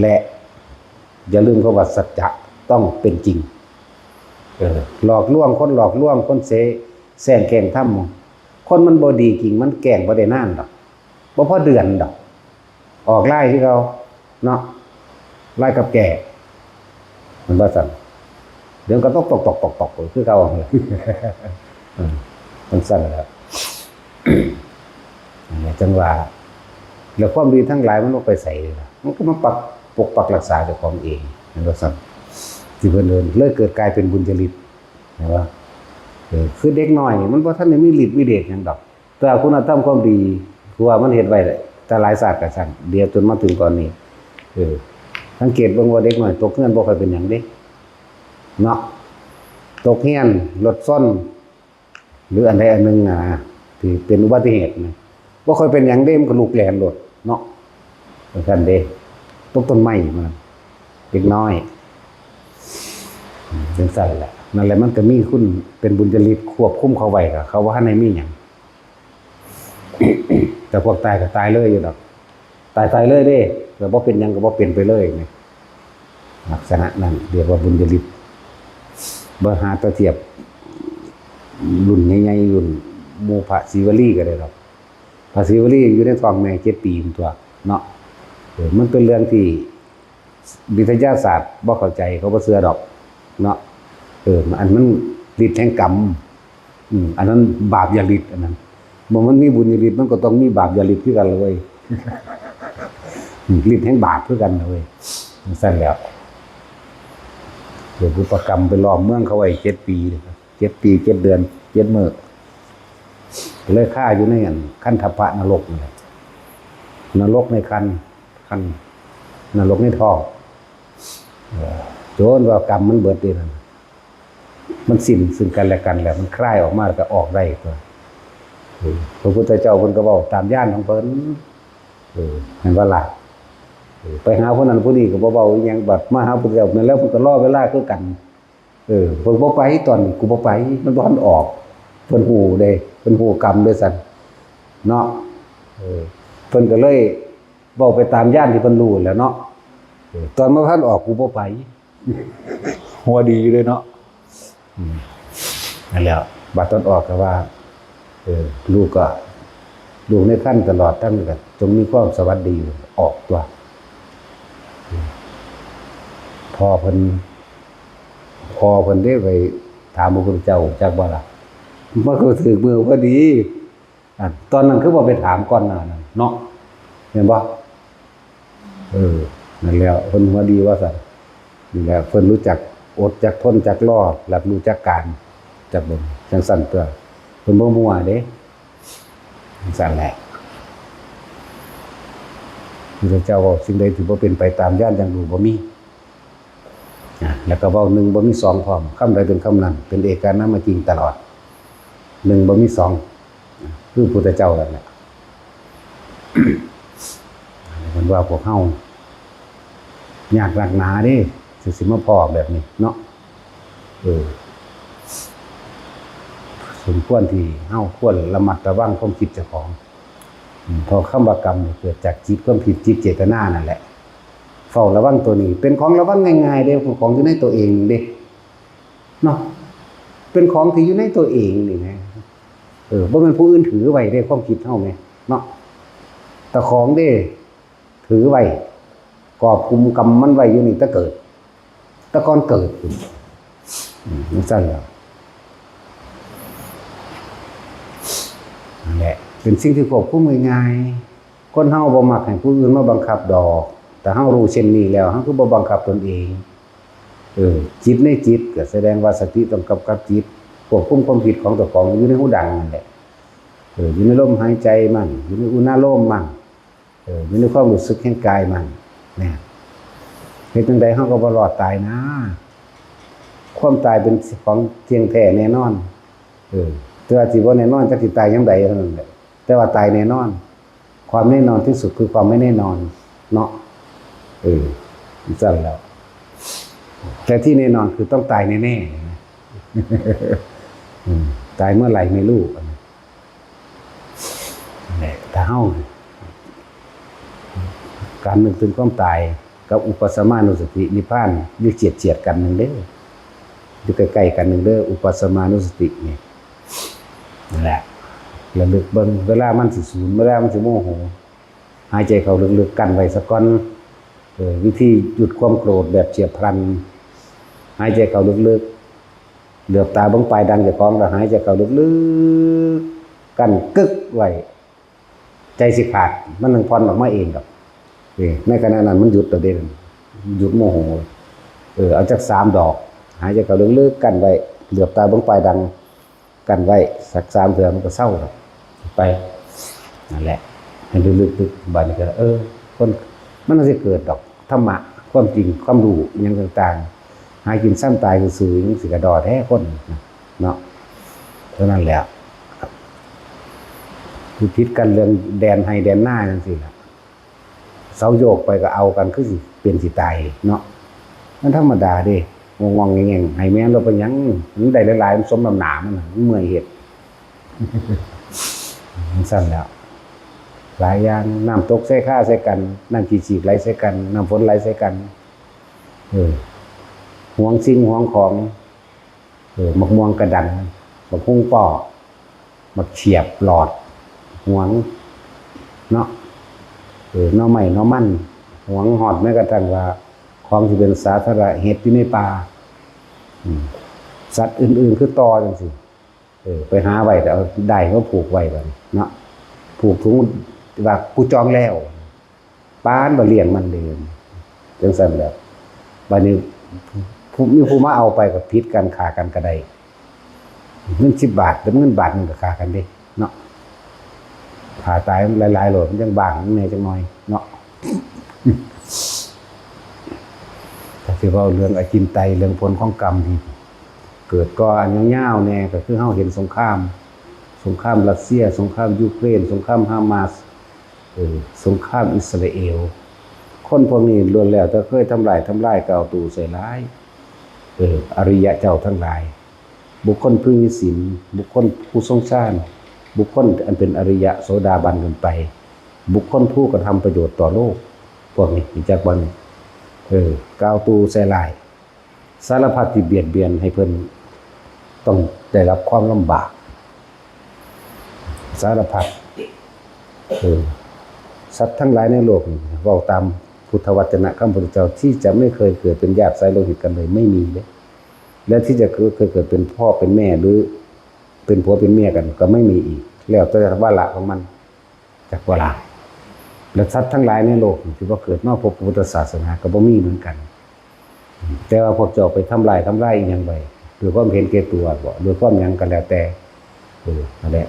และอย่าลืมคำว่าสัจจะต้องเป็นจริงหลอกลวงคนแซงแกล้งทำคนมันบ่ดีจริงมันแกล้งบ่ได้นานดอกบ่พอเดือนดอกออกไล่ที่เราเนาะไล่กับแก่มันว่าซั่น เดี๋ยวก็ตกคือเก่าเลยมันสั้นแล้วจังหวะแล้วความดีทั้งหลายมันก็ไปใส่มันก็มาปกปักรักษาเจ้าของเองนั่นก็สั่นที่เพิ่นเดินเลยเกิดกลายเป็นบุญจริตนะว่าคือเด็กน้อยมันบ่ทันได้มีฤทธิ์วิเดชหยังดอกแต่คุณธรรมความดีคือว่ามันเฮ็ดไว้แต่หลายศาสตร์ก็สั่นเดียวจนมาถึงตอนนี้สังเกตเบิ่งว่าเด็กน้อยตกเฮือนบ่ค่อยเป็นหยังเด้เนาะตกเฮือนรถซ่อนหรืออันใดอันหนึ่งที่เป็นอุบัติเหตุนะบ่ค่อยเป็นหยังเด้มันก็ลุกแล่นรถเนาะเป็นซั่นเด้ตกต้นไม้มันเด็กน้อยเป็นซั่นแหละนั่นแหละมันก็มีคุณเป็นบุญจริตควบคุมเขาไว้ก็เขาว่าให้มีหยัง แต่พวกตายก็ตายเลยอยู่ดอกตายเลยเด้แต่บ่เป็นหยังก็บ่เป็นไปเลยนี่ลักษณะนั้นเรียกว่าบุญจริตบ่หาตะเทียบรุ่นใหญ่ๆรุ่นหมู่พระศิวลีก็ได้ดอกพระศิวลีอยู่ในท้องแม่7 ปีตัวเนาะมันเป็นเรื่องที่วิทยาศาสตร์บ่เข้าใจเขาบ่เชื่อดอกเนาะอันมันฤทธิ์แห่งกรรมอันนั้นบาปอย่าฤทธิ์อันนั้นบ่มันมีบุญอย่าฤทธิ์มันก็ต้องมีบาปอย่าฤทธิ์คือกันเลยฤทธิ์แห่งบาปคือกันเลยซั่นแล้วบุพกรรมไปล้อมเมืองเขาไว้7 ปี7 ปี7 เดือน7 มื้อเลยฆ่าอยู่ในคันธปะนรกนี่นรกในคันนรกในท้องโจรว่ากรรมมันเบิดเด้นั่นมันสิ้นซึ่งกันและกันแล้วมันคลายออกมาแล้วก็ออกได้ตัวพระพุทธเจ้าเพิ่นก็เว้าตามย่านของเพิ่นเห็นว่าล่ะไปหาผู้นั้นผู้นี้ก็บ่เว้าอีหยังบัดมาหาพระพุทธเจ้านั่นแล้วเพิ่นก็รอเวลาคือกันเพิ่นบ่ไปตอนนี้กูบ่ไปมันบ่ทันออกเพิ่นฮู้เด้เพิ่นฮู้กรรมด้วยซั่นเนาะเพิ่นก็เลยเว้าไปตามย่านที่เพิ่นรู้แหล้วเนาะตอนบ่ทันออกกูบ่ไปหัวดีเลยเนาะนั่นแหละบัดตอนออกก็ว่าลูกในขั้นตลอดทั้งกันจงมีความสวัสดีออกตัวพอเพิ่นได้ไปถามพระพุทธเจ้าจักบ่ล่ะมันก็ถึงมือพอดีตอนนั้นคือบ่ไปถามก่อนนั่นเนาะเห็นบ่นั่นแล้วเพิ่นว่าดีว่าซั่นนี่แหละเพิ่นรู้จักอดจักทนจักรอรับรู้จักการจักบ่จังซั่นตัวเพิ่นบ่มั่วเด้สั่นแหละพระเจ้าบอกสิ่งใดที่บ่เป็นไปตามย่านอย่างรู้บ่มีแล้วก็เว้า1บ่มี2พร้อมคำใดเป็นคำนั้นเป็นเอกานามจริงตลอด1บ่มี2คือพุทธเจ้านั่นแหละมันว่าพวกเฮายากหนักหนาเด้สิมาพอแบบนี้เนาะสมควรที่เฮาควรระมัดระวังความคิดเจ้าของพอคำว่ากรรมเกิดจากจิตความผิดจิตเจตนานั่นแหละเฝ้าระวังตัวนี้เป็นของระวังง่ายๆเด้ของอยู่ในตัวเองเด้เนาะเป็นของที่อยู่ในตัวเองนี่นะบ่แม่นผู้อื่นถือไว้เด้ความคิดเฮาแม่เนาะแต่ของเด้ถือไว้กอบกุมกรรมมันไว้อยู่นี่แต่ก่อนเกิดมันซั่นแหละนั่นแหละเป็นสิ่งที่ควบคุมง่ายๆคนเฮาบ่มักให้ผู้อื่นมาบังคับดอกแต่เฮารู้เช่นนี้แล้วเฮาก็บ่บังคับตนเองจิตในจิตก็แสดงว่าสติต้องกำกับจิตควบคุมความคิดของตัวของอยู่ในหูดังนั่นแหละอยู่ในลมหายใจมั่นอยู่ในอุณาโลมมั่นอยู่ในความรู้สึกแห่งกายมั่นเนี่ยเฮ็ดจังได๋เฮาก็บ่รอดตายนะความตายเป็นของเที่ยงแท้แน่นอนแต่ว่าสิบ่แน่นอนจักสิตายยามใดเท่านั้นแหละแต่ว่าตายแน่นอนความแน่นอนที่สุดคือความไม่แน่นอนเนาะซั่นแล้วแต่ที่แน่นอนคือต้องตายแน่ๆตายเมื่อไหร่ไม่รู้แต่เฮาการนึกถึงความตายกับอุปสมานุสตินิพพานอยู่เฉียดกันนึงเด้ออยู่ใกล้ๆกันนึงเด้ออุปสมานุสตินี่นั่นแหละระลึกเบิ่งเวลามันสิสูญเวลามันสิโมโหหายใจเข้าลึกๆกันไว้ซะก่อนวิธีหยุดความโกรธแบบเฉียบพลัน หายใจเข้าลึกๆเหลือบตาเบิ่งปลายดังเจ้าของแล้วหายใจเข้าลึกๆกั้นกึกไว้ใจสิขาดมันนึงผ่อนออกมาเองดอกในขณะนั้นมันหยุดตัวเด่นหยุดโมโหเอาจัก3 ดอกหายใจเข้าลึกๆกั้นไว้เหลือบตาเบิ่งปลายดังกั้นไว้สัก3 เทื่อมันก็เศร้าแล้วไปนั่นแหละให้ลึกๆบัดนี้ก็คนมันน่าสิเกิดดอกธรรมะความจริงความรู้อหยังต่างๆหากินซ้ำตายซื่อๆจังสิกระดอแท้คนเนาะเท่านั้นแหละคือคิดกันเรื่องแดนให้แดนหน้าจังซี่ล่ะเสาโยกไปก็เอากันคือสิเป็นสิตายเนาะมันธรรมดาเด้งงๆแงงๆให้แม่นเราไปหยังมันได้หลายๆมันสมน้ำหน้ามันเมื่อยเฮ็ดมันสั่นแล้วหลายอย่างน้ำตกใส่ข้าใส่กันน้ำจีๆไหลใส่กันน้ำฝนไหลใส่กันห่วงสิ่งห่วงของมักม่วงกระดันมักพุ่งป่อมักเฉียบหลอดห่วงเนาะเนาะใหม่เนาะมันห่วงหอดแม้กระทั่งว่าของที่เป็นสาธารณะเห็ดอยู่ในป่าสัตว์อื่นๆคือตอจังซี่ไปหาไว้แต่เอาได้ก็ผูกไว้บัดนี้เนาะผูกถุงว่ากูจองแล้วป้านบ่เลี้ยงมันเลยจังซั่นแล้วบัดนี้มีผู้มาเอาไปก็ผิดกันฆ่ากันก็ได้เงิน10 บาทกับเงินบาทนึงก็ฆ่ากันเด้เนาะฆ่าตายหลายๆโหลดมันจังบางแน่จังน้อยเนาะถ้าสิเว้าเรื่องอจินไตยเรื่องผลของกรรมที่เกิดก่อนยาวๆแน่ก็คือเฮาเห็นสงครามรัสเซียสงครามยูเครนสงครามฮามาสสงครามอิสราเอลคนพวกนี้ล้วนแล้วแต่เคยทำลายก็เอาตู่ใส่ร้ายอริยะเจ้าทั้งหลายบุคคลผู้มีศีลบุคคลผู้ทรงฌานบุคคลอันเป็นอริยะโสดาบันกันไปบุคคลผู้กระทำประโยชน์ต่อโลกพวกนี้มีจักบ่กล่าวตู่ใส่ร้ายสารพัดที่เบียดเบียนให้เพิ่นต้องได้รับความลำบากสารพัดสัตว์ทั้งหลายในโลกเว้าตามพุทธวจนะคำพุทธเจ้าที่จะไม่เคยเกิดเป็นญาติสายโลหิตกันเลยไม่มีเลยและที่จะเคยเกิดเป็นพ่อเป็นแม่หรือเป็นผัวเป็นเมียกันก็ไม่มีอีกแล้วแต่วาระของมันจากวาระและสัตว์ทั้งหลายในโลกที่ว่าเกิดนอกพระพุทธศาสนาก็บ่มีเหมือนกันแต่ว่าพวกเจ้าไปทำลายอีหยังไปหรือความเห็นแก่ตัวบ่หรือความหยังกันแล้วแต่นั่นแหละ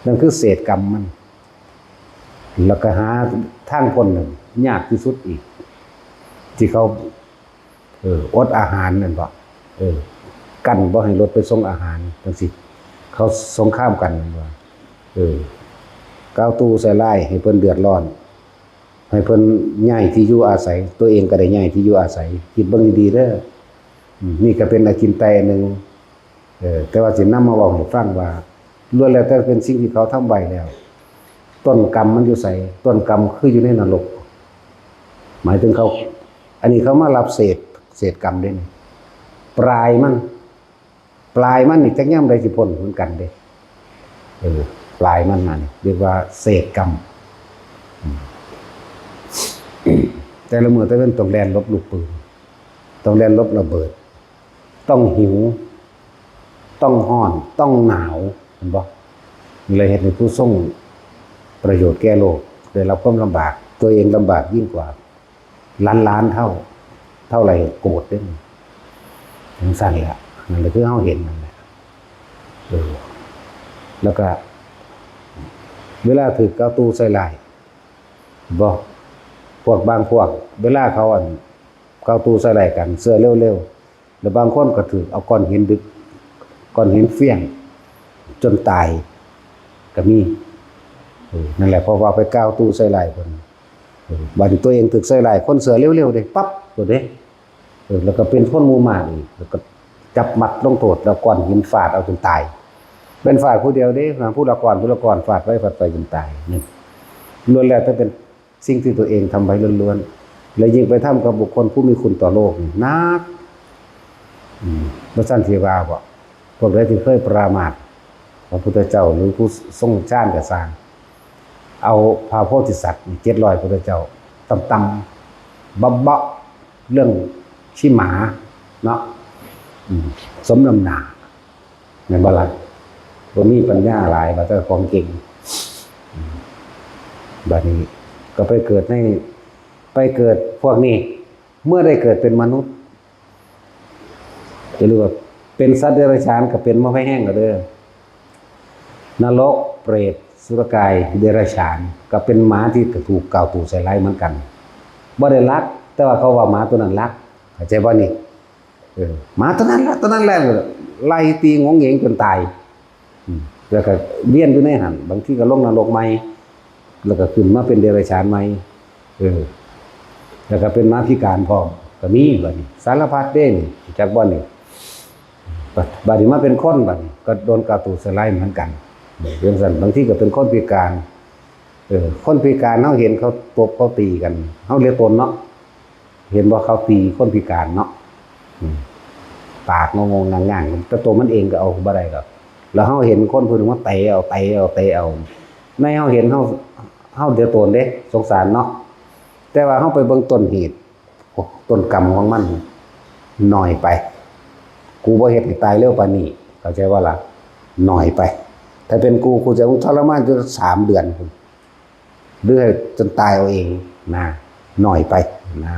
นั่นคือเศษกรรมมันแล้วก็หาทางพ้นนึงยากที่สุดอีกที่เขาอดอาหารนั่นบ่กันบ่ให้รถไปส่งอาหารจังซี่เขาสงครามกันว่าก้าวตู้ใส่ร้ายให้เพิ่นเดือดร้อนให้เพิ่นย้ายที่อยู่อาศัยตัวเองก็ได้ย้ายที่อยู่อาศัยคิดเบิ่งดีๆเด้อนี่ก็เป็นอาจินไตยนึงแต่ว่าสินำมาเว้าให้ฟังว่าล้วนแล้วแต่เป็นสิ่งที่เขาทำไว้แล้วต้นกรรมมันอยู่ไสต้นกรรมคืออยู่ในนรกหมายถึงเขาอันนี้เขามารับเศษกรรมเด้นี่ปลายมันนี่จักยามใดสิพ้นเหมือนกันเด้ปลายมันนั่นเรียกว่าเศษกรรมแต่ละมื้อแต่เป็นต้องแล่นลบลูกปืนต้องแล่นลบระเบิดต้องหิวต้องร้อนต้องหนาวเห็นบ่เลยเฮ็ดให้ผู้ทรงประโยชน์แก่โลกได้รับความลำบากตัวเองลำบากยิ่งกว่าล้านเท่าไหร่โกรธเด้จังซั่นแหละนั่นแหละคือเฮาเห็นนั่นแหละแล้วก็เวลาถูกก้าวตู้ใส่ร้ายบ่พวกบางพวกเวลาเขาก้าวตู้ใส่ร้ายกันเสื้อเร็วๆแล้วบางคนก็ถูกเอาก้อนหินดึกก้อนหินเฟี้ยงจนตายก็มีนั่นแหละเพราะว่าไปก้าวตู้ใส่ร้ายเพิ่นบัดนี้ตัวเองถูกใส่ร้ายคนเสื้อเร็วๆเด้ปั๊บตัวเด้แล้วก็เป็นคนหมู่มากอีกแล้วก็จับมัดลงโทษแล้วก้อนหินฟาดเอาจนตายเป็นฟาดผู้เดียวเด้ผู้ละก้อนฟาดไว้ฟาดไปจนตายนี่ล้วนแล้วแต่เป็นสิ่งที่ตัวเองทำไว้ล้วนๆแล้วยิ่งไปทำกับบุคคลผู้มีคุณต่อโลกนี่นักบ่ซั่นสิว่าบ่พวกใดที่เคยปรามาสพระพุทธเจ้าหรือผู้ทรงฌานก็สร้างเอาพระโพธิสัตว์700พุทธเจ้าตำบับเบาะเรื่องขี้หมาเนาะ สมน้ำหน้าแม่นบ่ล่ะบ่มีปัญญาหลายว่าแต่ของเก่งบัดนี้ก็ไปเกิดพวกนี้เมื่อได้เกิดเป็นมนุษย์จะเรียกว่าเป็นสัตว์เดรัจฉานก็เป็นมะไฟแห้งก็เด้อนรกเปรตสุรกายเดรัจฉานก็เป็นหมาที่ถูกกล่าวตู่ใส่ร้ายเหมือนกันบ่ได้รักแต่ว่าเขาว่าหมาตัวนั้นรักเข้าใจบ่นี่หมาตัวนั้นละตัวนั้นแหละไล่ตีงงเหงจนตายแล้วก็เวียนอยู่ในหันบางทีก็ลงนรกใหม่แล้วก็ขึ้นมาเป็นเดรัจฉานใหม่แล้วก็เป็นหมาพิการพร้อมก็มีบัดนี้สารพัดเด้นี่จักบ่นี่บัดนี้มาเป็นคนบัดนี้ก็โดนกล่าวตู่ใส่ร้ายเหมือนกันเรื่องสั้นบางทีก็เป็นคนพิการคนพิการเฮาเห็นเขาตบเขาตีกันเฮาเรียกตนเนาะเห็นว่าเขาตีคนพิการเนาะปากงงๆง่างๆแต่ตัวมันเองก็เอาบ่ได้หรอกแล้วเฮาเห็นคนผู้นึงว่าเตะเอาในเฮาเห็นเฮาเดือดตนเด้สงสารเนาะแต่ว่าเฮาไปเบิ่งต้นเหตุต้นกรรมของมันหน่อยไปกูบ่เฮ็ดให้ตายเร็วปานนี้เข้าใจว่าล่ะหน่อยไปถ้าเป็นกูจะทรมานจน3 เดือนหรือให้จนตายเอาเองนะหน่อยไปนะ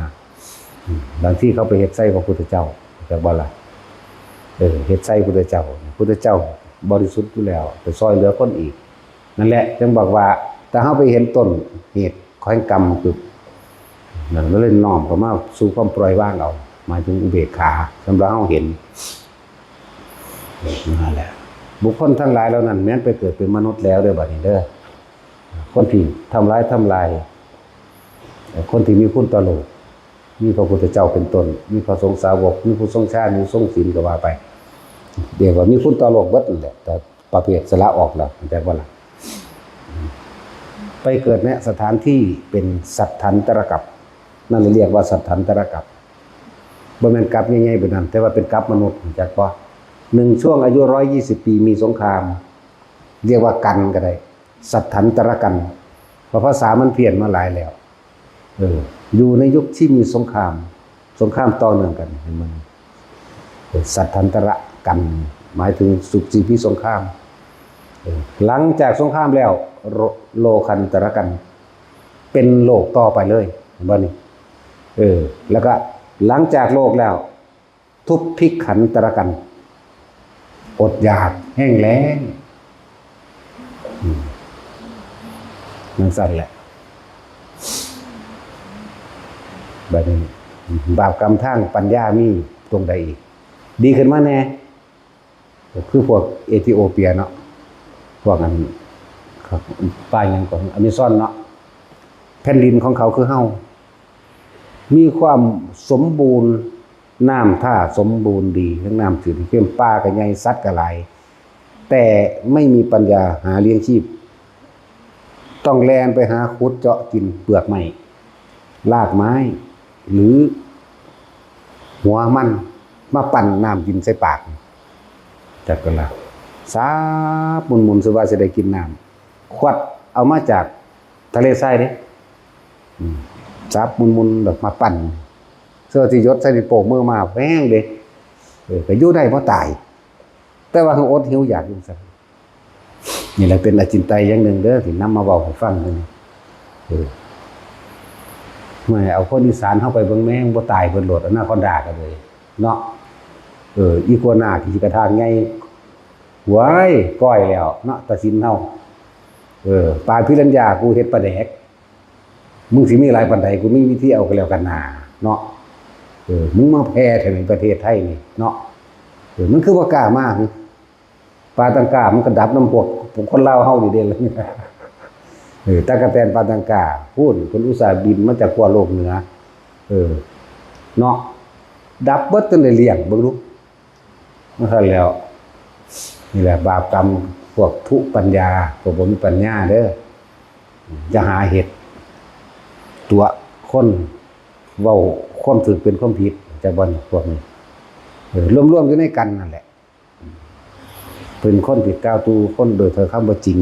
บางที่เขาไปเฮ็ดไส้พระพุทธเจ้าจักบ่ล่ะเฮ็ดไส้พระพุทธเจ้าบริสุทธิ์อยู่แล้วไปซอยเหลือคนอีกนั่นแหละจึงบอกว่าถ้าเฮาไปเห็นต้นเหตุของกรรมคือนั่นเลยน้อมเข้ามาสู่ความปล่อยวางเอาหมายถึงอุเบกขาสำหรับเฮาเห็นนั่นแหละบุคคลทั้งหลายเหล่านั้นแม้นไปเกิดเป็นมนุษย์แล้วเด้อบัดนี้เด้อคนที่ทำร้ายคนที่มีคุณต่อโลกมีพระพุทธเจ้าเป็นต้นมีพระสงฆ์สาวกมีผู้ทรงชาติมีทรงศีลก็ว่าไปเดี๋ยวว่ามีคุณต่อโลกเบิดนั่นแหละแต่ประเภทสละออกแล้วแต่ว่าล่ะไปเกิดในสถานที่เป็นสัทธันตรกัปนั่นเรียกว่าสัทธันตรกัปบ่แม่นกัปใหญ่ๆแบบนั้นแต่ว่าเป็นกัปมนุษย์จักบ่1ช่วงอายุ120 ปีมีสงครามเรียกว่ากันก็ได้สัทธันตรกันเพราะภาษามันเปลี่ยนมาหลายแล้วอยู่ในยุคที่มีสงครามต่อเนื่องกันมันสัทธันตระกันหมายถึงสุขจีพิสงครามหลังจากสงครามแล้วโลคันตระกันเป็นโลกต่อไปเลยเห็นบ่นี่แล้วก็หลังจากโลกแล้วทุพพิกขันตระกันอดอยากแห้งแล้งนั่นสั่นแหละแบบนี้บาปกรรมทางปัญญามีตรงใดอีกดีขึ้นมาแน่คือพวกเอธิโอเปียเนาะพวกนั้นป้ายยังของอเมซอนเนาะแผ่นดินของเขาคือเฮามีความสมบูรณ์น้ำท่าสมบูรณ์ดีทั้งน้ำจืดเข้มป่าก็ใหญ่สัตว์ก็หลายแต่ไม่มีปัญญาหาเลี้ยงชีพต้องแล่นไปหาขุดเจาะกินเปลือกไม้รากไม้หรือหัวมันมาปั่นน้ำกินใส่ปากจัดกันละสาบมุนๆสิว่าจะได้กินน้ำขวดเอามาจากทะเลทรายเด้สาบมุนๆแบบมาปั่นเสื้อที่ยศใส่ในโป่งมือมาแห้งเด้ก็อยู่ได้เพราะตายแต่ว่าเขาอดหิวอยากอยู่ซั่นนี่แหละเป็นอจินไตยอย่างหนึ่งเด้อที่นำมาเว้าให้ฟังนี่ไม่เอาคนอีสานเข้าไปเบิ่งแม่งบ่ตายเพิ่นโหลดอนาคอนดากันเลยเนาะอีกัวหน้าที่กระทางใหญ่หวยก้อยแล้วเนาะตะสินเฮาปลาพิรัญญากูเฮ็ดปลาแดกมึงสิมีหลายปานใดกูมีวิธีเอากันแล้วกันหน้าเนาะมึงมาแพ้แถวในประเทศไทยนี่เนาะมันคือบ่กล้ามากปลาตังกามันก็ดับน้ำพวกคนลาวเฮานี่เด้ล่ะตะกะแตนปลาตังกาพูดคนอุตส่าห์บินมาจากขั้วโลกเหนือเนาะดับเบิดจนได้เลี้ยงเบิ่งดูมันซั่นแล้วนี่แหละบาปกรรมพวกทุปัญญาพวกบ่มีปัญญาเด้อจะหาเฮ็ดตัวคนเว้าความถูกเป็นความผิดแต่บ่พวกนี้รวมๆอยู่ในกันนั่นแหละเป็นคนผิดกล่าวตูคนโดยเธอคำบ่จริง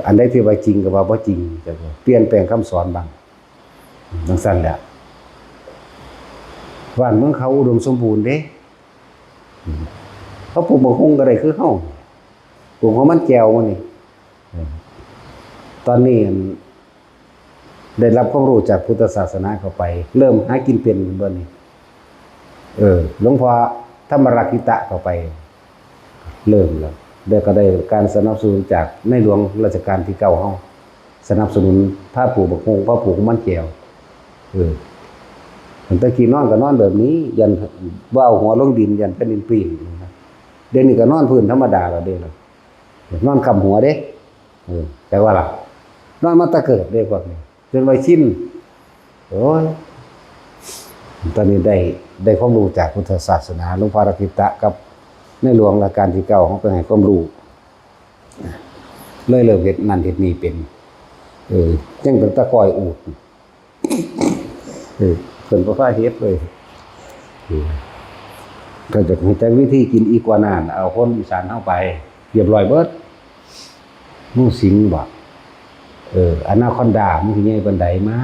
อันใดที่ว่าจริงก็ว่าบ่จริงจะเปลี่ยนแปลงคำสอนบางจังซั่นแหละบ้านเมืองเขาอุดมสมบูรณ์เด้ เขาปลูกบางคงก็ได้คือเฮาปลูกของมันแก้วมันนี่ตอนนี้ได้รับความรู้จากพุทธศาสนาเข้าไป เริ่มหากินเป็นบ่นี่หลวงพ่อธรรมรักขิตะเข้าไปเริ่มแล้วได้ก็ได้การสนับสนุนจากในหลวงรัชกาลที่9เฮาสนับสนุนผ้าปลูกบางคงผ้าปลูกของมันแก้วตั้งแต่กี้นอนก็นอนแบบนี้ยันว่าเอาหัวลงดินยันแผ่นดินปีนเดี๋ยวนี้ก็นอนพื้นธรรมดาแล้วเด้ล่ะนอนคำหัวเด้แต่ว่าล่ะนอนมาตะเกิดเด้พวกนี้จนไว้ชินโอ้ยตอนนี้ได้ความรู้จากพุทธศาสนาหลวงพ่อรักขิตะกับในหลวงรัชกาลที่9เฮาไปให้ความรู้เลยเริ่มเฮ็ดนั่นเฮ็ดนี่เป็นจังเป็นตะกอยอูดเพิ่นบ่พาเฮ็ดเลยก็จะรู้จักวิธีกินอีกัวน่านเอาคนอีสานเฮาไปเรียบร้อยเบิดงูสิงบ่อนาคอนดามันสิใหญ่ปานใดมา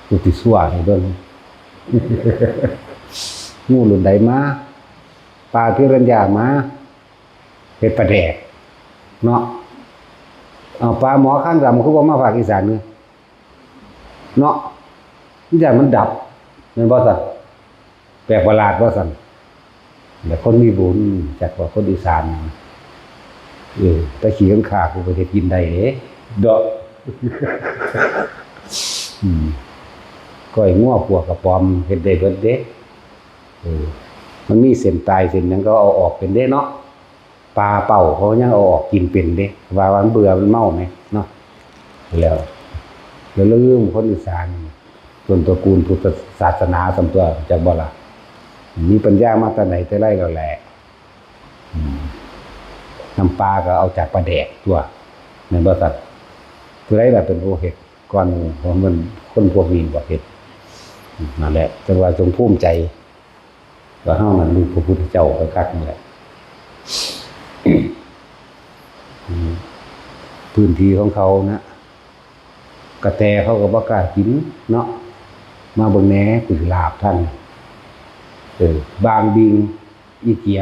กูสิสั่วให้เบิ่งงูรุ่นใดมาปลาพิรัญญามาเฮ็ดปลาแดกเนาะเอาปลาหมอข้างดำคือบ่มาภาคอีสานนี่เนาะมันดับแม่นบ่ซั่นแปลกประหลาดบ่ซั่นแต่คนมีบุญจักว่าคนอีสานตะขี้ข้างขากูไปเฮ็ดกินได้เด้ดอกก้อยงัวพวกกระป๋อมเฮ็ดได้เบิดเด้มันมีเส้นตายเส้นหยังก็เอาออกเป็นเด้เนาะปลาเป่าเขายังเอาออกกินเป็นเด้ว่ามันเบื่อมันเมาไหมเนาะแล้วลืมคนอีสานส่วนตระกูลพุทธศาสนาสำตัวจากบ่ล่ะมีปัญญามาแต่ไหนแต่ไรแล้วแหละน้ำปลาก็เอาจากปลาแดกตัวแม่นบ่ซั่นผู้ใดล่ะเป็นผู้เฮ็ดก่อนเพราะมันคนพวกนี้บ่เฮ็ดนั่นแหละจังว่าจงภูมิใจว่าเฮานั้นลูกพระพุทธเจ้าคักๆนี่แหละพื้นที่ของเขานะกระแตเขาก็บ่กล้ากินเนาะมาเบิ่งแหน่กุสิลาบท่านบางบิงอีเกีย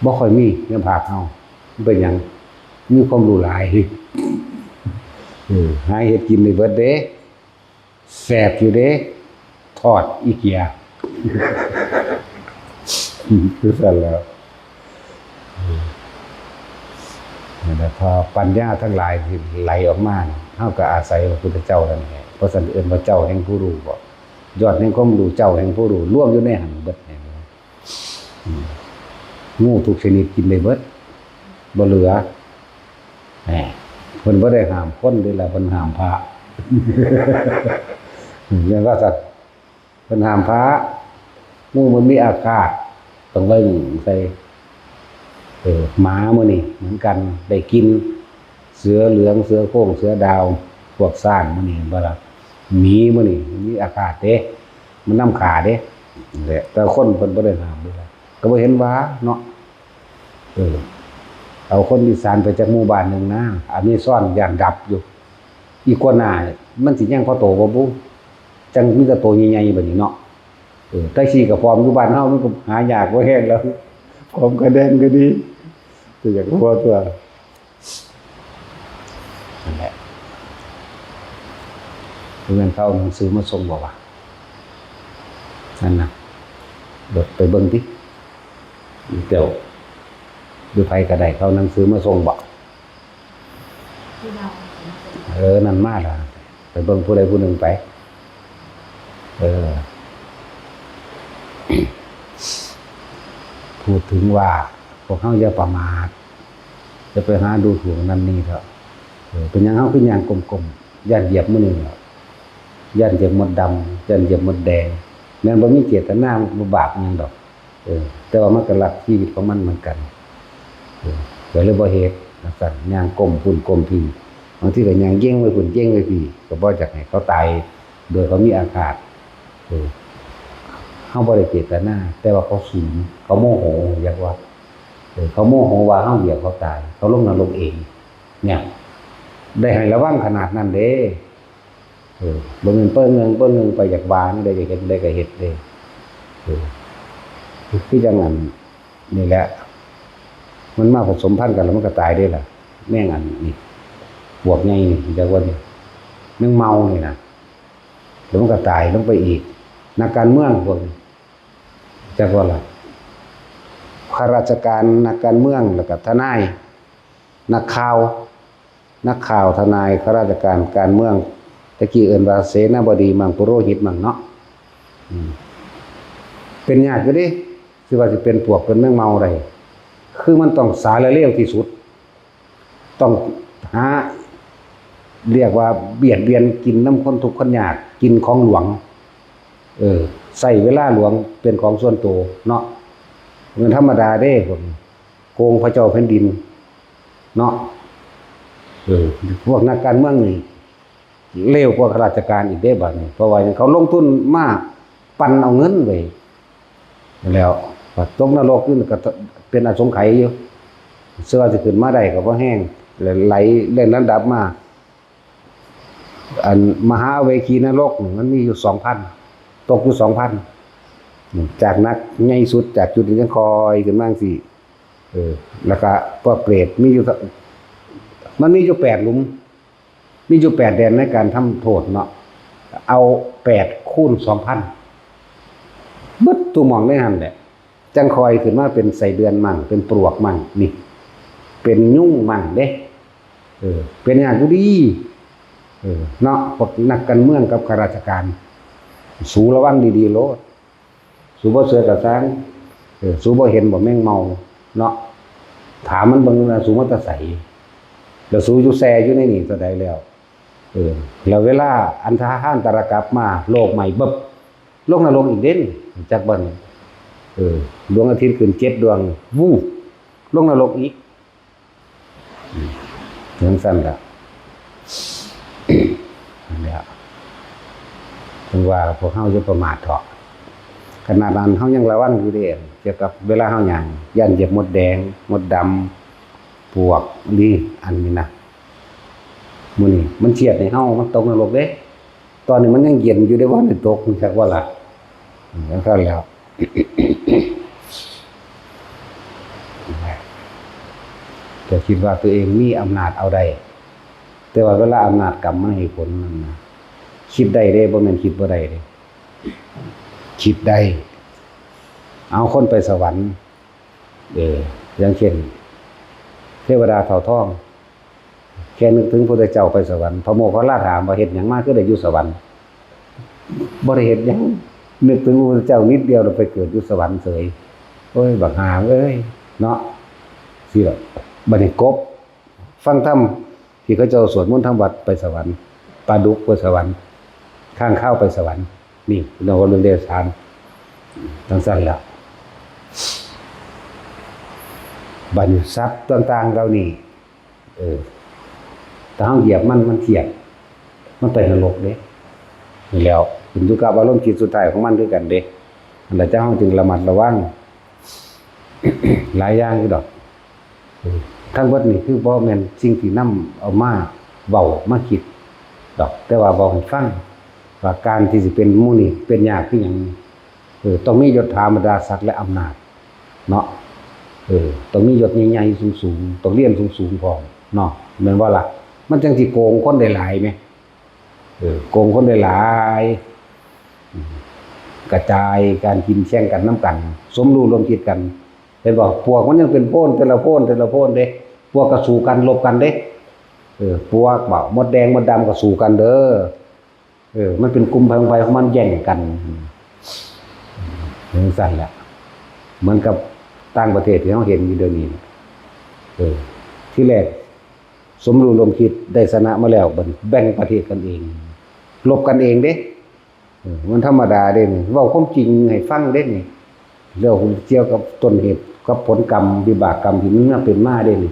บ่ค่อยมีในภาคเฮามันเป็นหยังมีความรู้หลายหาเฮ็ดกินได้เบิดเด้แซ่บอยู่เด้ทอดอีเกียคือสั่นแล้วแต่พอปัญญาทั้งหลายที่ไหลออกมาเฮาก็อาศัยพระพุทธเจ้านั่นแหละเพราะสันเอิ้นว่าเจ้าแห่งผู้รู้บ่ยอดแห่งความรู้เจ้าแห่งผู้รู้รวมอยู่ในหันเบิดงูทุกชนิดกินได้เบิดบ่เหลือเพิ่นบ่ได้ห้ามคนด้วยล่ะเพิ่นห้ามพระอย่างว่าสัตว์เพิ่นห้ามพระงูมันมีอาฆาตต้องเบิ่งใส่หมามื้อนี้เหมือนกันได้กินเสือเหลืองเสือโคร่งเสือดาวพวกซ่านมื้อนี้บ่ล่ะหมีมื้อนี้มีอาฆาตเด้มันนำขาเด้แหละแต่คนเพิ่นบ่ได้ห้ามด้วยล่ะก็บ่เห็นว่าเนาะเอาคนอีสานไปจากหมู่บ้านนึงนะอันนี้ซ่อนอย่างดับอยู่อีกัวน่ามันสิยังพอโตบ่บุจังมีแต่โตใหญ่ๆบัดนี้เนาะไต้ซี่ก็พร้อมอยู่บ้านเฮามันก็หายากบ่แฮงแล้วพร้อมก็แดงก็ดีตัวอย่างพอตัวนั่นแหละเพิ่นเขาเอาหนังสือมาส่งบ่ว่านั่นน่ะเบิดไปเบิ่งติเดี๋ยวดูไผก็ได้เขาหนังสือมาส่งบ่นั่นมาล่ะไปเบิ่งผู้ใดผู้หนึ่งไปพูดถึงว่าพวกเฮาอย่าประมาทจะไปหาดูถูกนั่นนี่เถอะเป็นหยังเฮาคือหยังกลมๆย่านเหยียบมื้อนึงย่านเหยียบมดดำย่านเหยียบมดแดงแม้นบ่มีเจตนาบ่บาปหยังดอกแต่ว่ามันก็รักชีวิตของมันเหมือนกันก็เลยบ่เฮ็ดซั่นย่างก้มพุ่นก้มพี่บางทีก็ย่างเย่งไว้พุ่นเย่งไว้พี่ก็บ่อยากให้เขาตายโดยเขามีอาฆาตเฮาบ่ได้เจตนาแต่ว่าเขาสูญเขาโมโหอยากว่าเขาโมโหว่าเฮาเหยียบเขาตายเขาลงนรกเองเนี่ยได้ให้ระวังขนาดนั้นเด้บ่แม่นเปิ้งเงิงไปอยากวางได้อยากเฮ็ดได้ก็เฮ็ดเด้ คือจังนั้นนี่แหละมันมาผสมพันธุ์กันแล้วมันก็ตายได้ล่ะแม่งอันนี่บวกไงนี่จักว่านี่แม่งเมานี่นะแล้วมันก็ตายลงไปอีกนักการเมืองพวกนี้จักว่าล่ะข้าราชการนักการเมืองแล้วก็ทนายนักข่าวทนายข้าราชการการเมืองตะกี้เอิ้นว่าเสนาบดีมั่งปุโรหิตมั่งเนาะเป็นญาติก็ดิคือว่าสิเป็นพวกเป็นแม่งเมาได้คือมันต้องสารเลวที่สุดต้องหาเรียกว่าเบียดเบียนกินน้ำคนทุกข์คนยากกินของหลวงใส่เวลาหลวงเป็นของส่วนตัวเนาะเงินธรรมดาเด้ผมโกงพระเจ้าแผ่นดินเนาะพวกนักการเมืองนี่เลวกว่าข้าราชการอีกได้บัดนี้เพราะว่าเขาลงทุนมากปั่นเอาเงินไปแล้วตกนรกขึ้นก็เป็นอสงไขยอยู่เสื้อจะขึ้นมาได้ก็เพราะแห้งไหลเล่นระดับมาอันมหาเวคีนรกมันมีอยู่ 2,000 ตกอยู่ 2,000 จากนักใหญ่สุดจากจุดนี้ยังคอยขึ้นมาสิแล้วก็พวกเปรตมีอยู่มันมีอยู่8หลุมมีอยู่8แดนในการทำโทษเนาะเอา8คูณ 2,000 บึดตัวหม่องได้หั่นแหละจังคอยขึ้นมาเป็นไส้เดือนมั่งเป็นปลวกมั่งนี่เป็นยุ่งมั่งเด้เป็นอย่างอยู่ดีเนาะพวกนักการเมืองกับข้าราชการสูระวังดีๆโลดสูบ่เสือกระซังสูบ่เห็นบ่แม่งเมาเนาะถามมันเบิ่งนะสูมันตะใสแล้วสูอยู่แซ่อยู่ในนี่ซะได้แล้วแล้วเวลาอันทหารตะระกลับมาโลกใหม่บึบโลกนรกอีกเด่นจักบ่นี่ดวงอาทิตย์ขึ้น7ดวงวู้ลงนรกอีกจังซั่นล่ะเนี่ยถึงว่าพวกเฮาอย่าประมาทเถาะขนาดนั้นเฮายังระวังอยู่เด้เกี่ยวกับเวลาเฮาย่างย่านเหยียบมดแดงมดดำปวกนี่อันนี้นะมื้อนี้มันเฉียดให้เฮามันตกนรกเด้ตอนนี้มันยังเย็นอยู่ได้ว่ามันตกจักว่าล่ะแล้วก็แล้วแต่คิดว่าตัวเองมีอำนาจเอาได้แต่ว่าเวลาอำนาจกรรมมาให้ผลนั่นนะคิดได้เด้บ่แม่นคิดบ่ได้เด้คิดได้เอาคนไปสวรรค์อย่างเช่นเทวดาเฒ่าทองแค่นึกถึงพระพุทธเจ้าไปสวรรค์พระโมคคัลลาถามว่าเฮ็ดหยังมาคือได้อยู่สวรรค์บ่ได้เฮ็ดหยังนึกถึงพระพุทธเจ้านิดเดียวเราไปเกิดอยู่สวรรค์เฉยโอ้ยบักหาเอ้ยเนาะสิล่ะบัดนี้กบฟังธรรมที่เขาเจ้าสวดมนต์ทำวัดไปสวรรค์ปลาดุกไปสวรรค์ข้างข้าวไปสวรรค์นี่เราเรื่องเดชานทั้งสั้นแล้วบัญทรัพย์ต่างๆเรานี่ถ้าเฮาเหยียบมันเทียบมันไปนรกเด้นี่แล้วขึ้นอยู่กับอารมณ์จิตสุดท้ายของมันด้วยกันเด้อันนั้นเจ้าเฮาจึงระมัดระวัง หลายอย่างอยู่ดอกทั้งหมดนี่คือบ่แม่นสิ่งที่นำเอามาเว้ามาคิดดอกแต่ว่าเว้าให้ฟังว่าการที่สิเป็นหมู่นี่เป็นยากคือหยังต้องมียศถาบรรดาศักดิ์และอำนาจเนาะต้องมียศใหญ่ๆสูงๆต้องเรียนสูงๆพร้อมเนาะแม่นบ่ล่ะมันจังสิโกงคนได้หลายแหมโกงคนได้หลายกระจายการกินแข่งกันนำกันสมรู้ร่วมคิดกันเห็นบ่พวกมันยังเป็นโพนแต่ละโพนเด้พวกก็สู้กันลบกันเด้พวกมดแดงมดดำก็สู้กันเด้อมันเป็นกลุ่มไฟของมันแย่งกันอย่างสั่นแหละเหมือนกับต่างประเทศที่เราเห็นอยู่เดี๋ยวนี้ที่แรกสมรู้ร่วมคิดได้ชนะมาแล้วแบ่งประเทศกันเองลบกันเองเด้มันธรรมดาเด้นี่เว้าความจริงให้ฟังเด้นี่เรื่องเกี่ยวกับต้นเหตุกับผลกรรมวิบากกรรมที่มันเป็นมาเด้นี่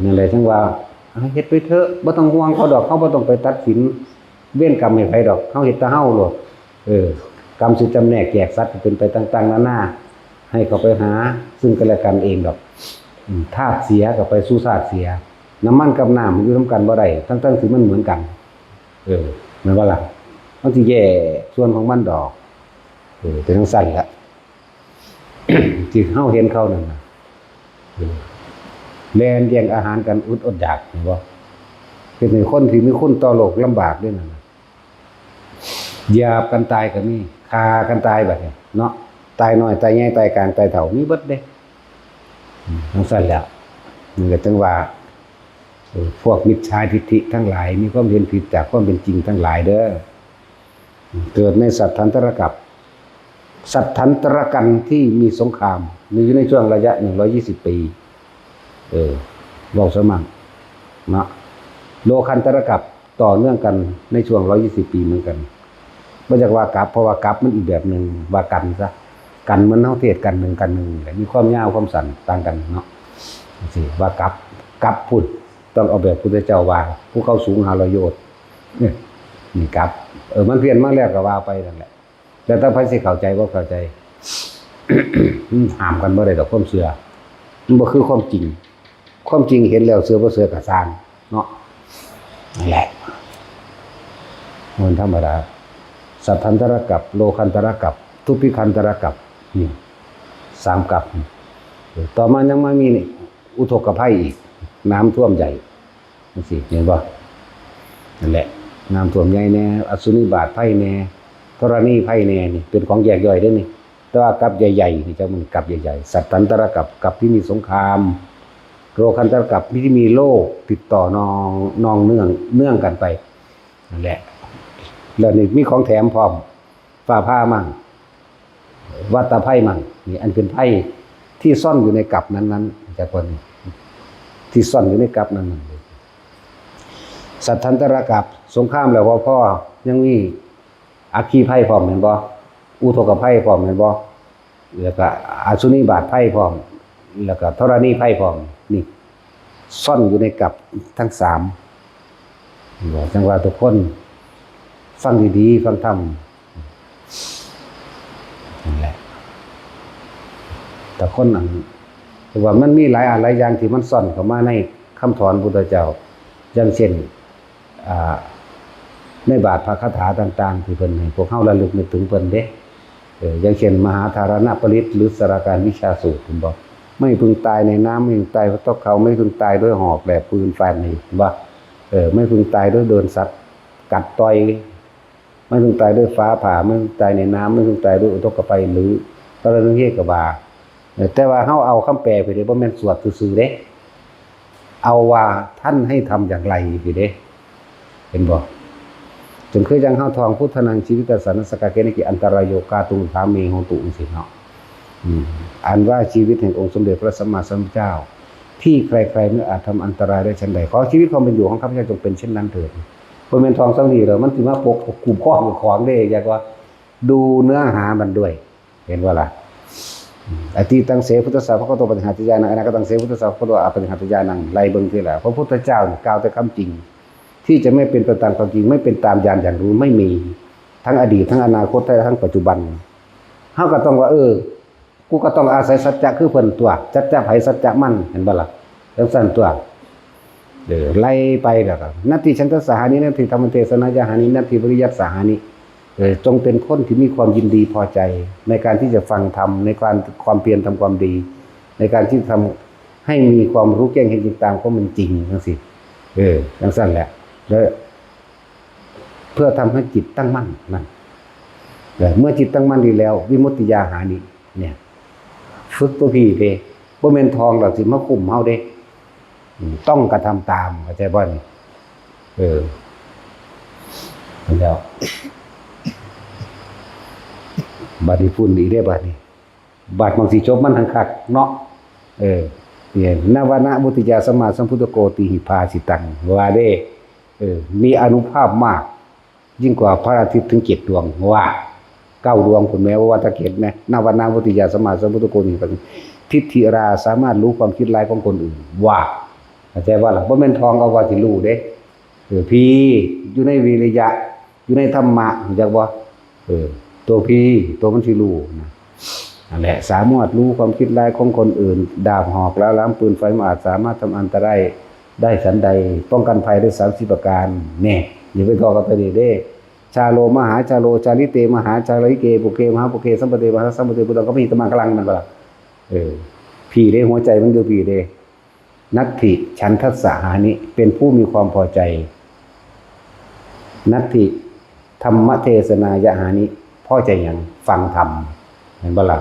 นั่นแหละทั้งว่าเฮ็ดไปเถอะบ่ต้องห่วงเขาดอกเขาบ่ต้องไปตัดสินเว้นกรรมให้ไผดอกเฮาเฮ็ดแต่เฮาโลดกรรมสิจำแนกแจกสัตว์เป็นไปต่างๆนานาให้เขาไปหาซึ่งกันและกันเองดอกธาตุเสียก็ไปสู่ธาตุเสียน้ำมันกับน้ำมันอยู่นำกันบ่ได้ทั้งๆที่มันเหมือนกันแม่นบ่ล่ะมันสิแย่ส่วนของมันดอกเป็นจังซั่นล่ะ ที่เฮาเห็นเขานั่นน่ะแลนแย่งอาหารกันอดอยากเห็นบ่เป็นคนที่มีคุณต่อโลกลำบากด้วยนั่นน่ะหยาบกันตายก็มีฆ่ากันตายบัดนี้เนาะตายน้อยตายใหญ่ตายกลางตายเฒ่ามีเบิดเด้จังซั่นแหละมันก็จังว่าพวกมิจฉาทิฏฐิทั้งหลายมีความเห็นผิดจากความเป็นจริงทั้งหลายเด้อเกิดในสัตถันตรกัปสัตถันตรกันที่มีสงครามมีอยู่ในช่วงระยะ120ปีบอกสมั่งเนาะโลคันตรกัปต่อเนื่องกันในช่วง120ปีเหมือนกันบ่อยากว่ากับเพราะว่ากับมันอีกแบบนึงว่ากันซะกันมันเฮาเทศกันหนึ่งมีความยาวความสั้นต่างกันเนาะสิว่ากับพูดต้องเอาแบบพุทธเจ้าว่าผู้เข้าสูง500โยชน์นี่กับมันเพี้ยนมาแล้วก็ว่าไปนั่นแหละแต่ถ้าไผสิเข้าใจบ่เข้าใจ ห้ามกันบ่ได้ดอกความเชื่อมันบ่คือความจริงความจริงเห็นแล้วเชื่อบ่เชื่อก็สร้างเนาะนั่นแหละมันธรรมดาสัทธันตรกัปโลคันตรกัปทุพพิคันตรกัปนี่3กัปต่อมายังมามีนี่อุทกภัยอีกน้ำท่วมใหญ่จังซี่เห็นบ่นั่นแหละน้ำท่วมใหญ่แน่อสุนิบาตภัยแน่ธรณีภัยแน่นี่เป็นของแยกย่อยเด้อนี่แต่ว่ากัปใหญ่ๆนี่เจ้ามันกัปใหญ่ๆสัทธันตรกัปที่มีสงครามโลคันตรกัปที่มีโลกติดต่อนองเนื่องกันไปนั่นแหละแล้วนี่มีของแถมพร้อมฟ้าผ่ามั่งวัฏภัยมั่งนี่อันเป็นภัยที่ซ่อนอยู่ในกัปนั้นๆจากคนที่ซ่อนอยู่ในกัปนั้นสัทธันตรกัปสงครามแล้วพ่อยังมีอัคคีภัยพร้อมเห็นบ่อุทกภัยพร้อมเห็นบ่แล้วก็อสุนิบาตภัยพร้อมแล้วก็ธรณีภัยพร้อมนี่ซ่อนอยู่ในกัปทั้ง3บอกจังว่าทุกคนฟังดีๆฟังธรรมนั่นแหละแต่คนนั้นแต่ว่ามันมีหลายอย่างที่มันซ่อนเข้ามาในคำสอนพุทธเจ้าอย่างเช่นในบาทพระคาถาต่างๆที่เพิ่นให้พวกเฮาระลึกนึกถึงเพิ่นเด้อย่างเช่นมหาธารณปริตหรือสารการวิชาสูตรเพิ่นบอกไม่พึงตายในน้ำไม่พึงตายเพราะตกเขาไม่พึงตายด้วยหอกแหลมปืนฟันนี่ว่าไม่พึงตายด้วยโดนสัตว์กัดต่อยไม่พึงตายด้วยฟ้าผ่าไม่พึงตายในน้ำไม่พึงตายด้วยอุทกภัยหรือตระนึงเฮกบาแต่ว่าเฮาเอาคำแปลไปเด้บ่แม่นสวดซื่อๆเด้เอาว่าท่านให้ทำอย่างไรสิเด้เห็นบ่จนคือจังเฮาทองพุทธนังชีวิตสันสกะเกนิกิอันตรายโยกาตุงธามีโหตุสิเนาะอันว่าชีวิตแห่งองค์สมเด็จพระสัมมาสัมพุทธเจ้าที่ใครๆไม่อาจทำอันตรายได้ชั้นใดขอชีวิตความเป็นอยู่ของข้าพเจ้าจงเป็นเช่นนั้นเถิดบ่แม่นทองสังนีเหรอมันสิมาปกคุมข้อของเด้อยากว่าดูเนื้อหามันด้วยเห็นว่าล่ะอติตังเสพุทธสาวกโตปฏิหารติญาณังอนาคตังเสพุทธสาวกโตอปฏิหารติญาณังไล่เบิ่งทีละพระพุทธเจ้ากล่าวแต่คำจริงที่จะไม่เป็นไปตามความจริงไม่เป็นตามญาณอย่างรู้ไม่มีทั้งอดีตทั้งอนาคตทั้งปัจจุบันเฮาก็ต้องว่ากูก็ต้องอาศัยสัจจะคือเพิ่นตัวสัจจะไผสัจจะมันเห็นบ่ล่ะจังซั่นตัวไล่ไปแล้วก็นัตถิฉันทสหานินัตถิธรรมเทศนายหานินัตถิปริยัติสหานิจงเป็นคนที่มีความยินดีพอใจในการที่จะฟังธรรมในการความเพียรทำความดีในการที่ทำให้มีความรู้แจ้งเห็นจริงตามความเป็นจริงจังซี่จังซั่นแหละแล้วเพื่อทำให้จิตตั้งมั่นนั่นเมื่อจิตตั้งมั่นดีแล้ววิมุตติญาหานิเนี่ยฝึกตัวพี่เด้บ่แม่นทองดอกสิมาคุมเฮาเด้ต้องกระทำตามเข้าใจบ่นี่แล้วบัดนี้พุ่นอีกได้บัดนี้บาดบางสิจบมันหังคักเนาะเนี่ยนวนะมุติยาสมมาสัมพุทธโกติหิภาสิตังว่าเด้มีอานุภาพมากยิ่งกว่าพระอาทิตย์ถึง7ดวงว่า9ดวงคุณแม้ว่าตะเกียบนะนวนะมุติยาสมมาสัมพุทธโกติหิภาทิฏฐิราสามารถรู้ความคิดร้ายของคนอื่นว่าเข้าใจว่าล่ะบ่แม่นทองเอาว่าสิรู้เด้พี่อยู่ในวิริยะอยู่ในธรรมะจักบ่ตัวพี่ตัวมันสิรู้นะนั่นแหละสามารถรู้ความคิดร้ายของคนอื่นดาบหอกแล้วล้ำปืนไฟมาอาจสามารถทำอันตรายได้ฉันใดป้องกันภัยได้30ประการแน่อย่าไปทอกับตัวนี้เด้ชาโลมหาชาโลชาลิเตมหาชาลิเกปุเกมหาปุเกสัมปเตมหาสัมปเตปุตตะก็มีตมังกลังมันบ่ล่ะ พี่เด้หัวใจมันอยู่พี่เด้นัตถิฉันทัสสะหานิเป็นผู้มีความพอใจนัตถิธรรมเทศนายหานิพอใจอย่างฟังธรรมเห็นบ่ล่ะ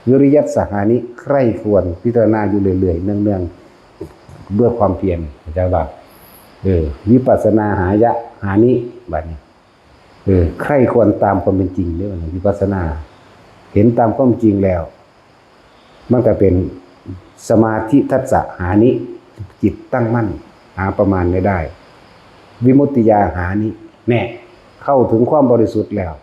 วิริยัสสหานิใคร่ควรพิจารณาอยู่เรื่อยๆเนืองๆด้วยความเพียรเข้าใจบ่วิปัสสนาหานิบัดนี้ใคร่ควรตามความเป็นจริงด้วยวิปัสสนาเห็นตามความจริงแล้วมันก็เป็นสมาธิทัสสะหานิจิตตั้งมั่นหาประมาณไม่ได้วิมุตติญาหานิแน่เข้าถึงความบริสุทธิ์แล้ว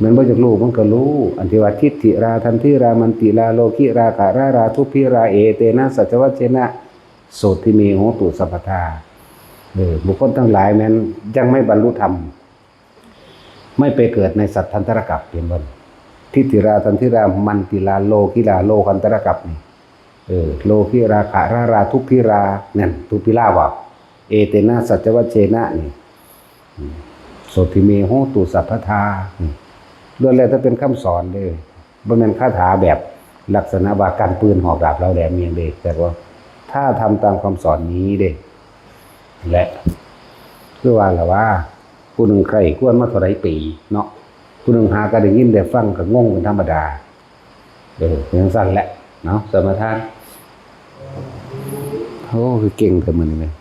มันบ่จักรู้มันก็รู้อันที่ว่าทิฏฐิราทันทิรามันติราโลคิราคะราทุพพิราเอเตนะสัจวัชเชนะโสติเมโหตุสัพพทาบุคคลทั้งหลายแม้นยังไม่บรรลุธรรมไม่ไปเกิดในสัตทันตรกัปเป็นบ่ทิฏฐิราทันทิรามันติราโลคิราโลคันตรกัปนี่โลคิราคะราทุพพิรานั่นทุพพิราว่าเอเตนะสัจวัชเชนะนี่โสติเมโหตุสัพพทาล้วนแล้วถ้าเป็นคำสอนเลยบ่แม่นคาถาแบบลักษณะว่าการปืนหอกดาบเราแหลมเมียงเด้แต่ว่าถ้าทำตามคำสอนนี้เด้และคือว่าล่ะว่าผู้หนึ่งใครควรมาเท่าไรปีเนาะผู้หนึ่งหาก็ได้ยินได้ฟังก็งงเป็นธรรมดาอย่างสั้นแหละเนาะสมทานโอ้คือเก่งแต่มื้อนี้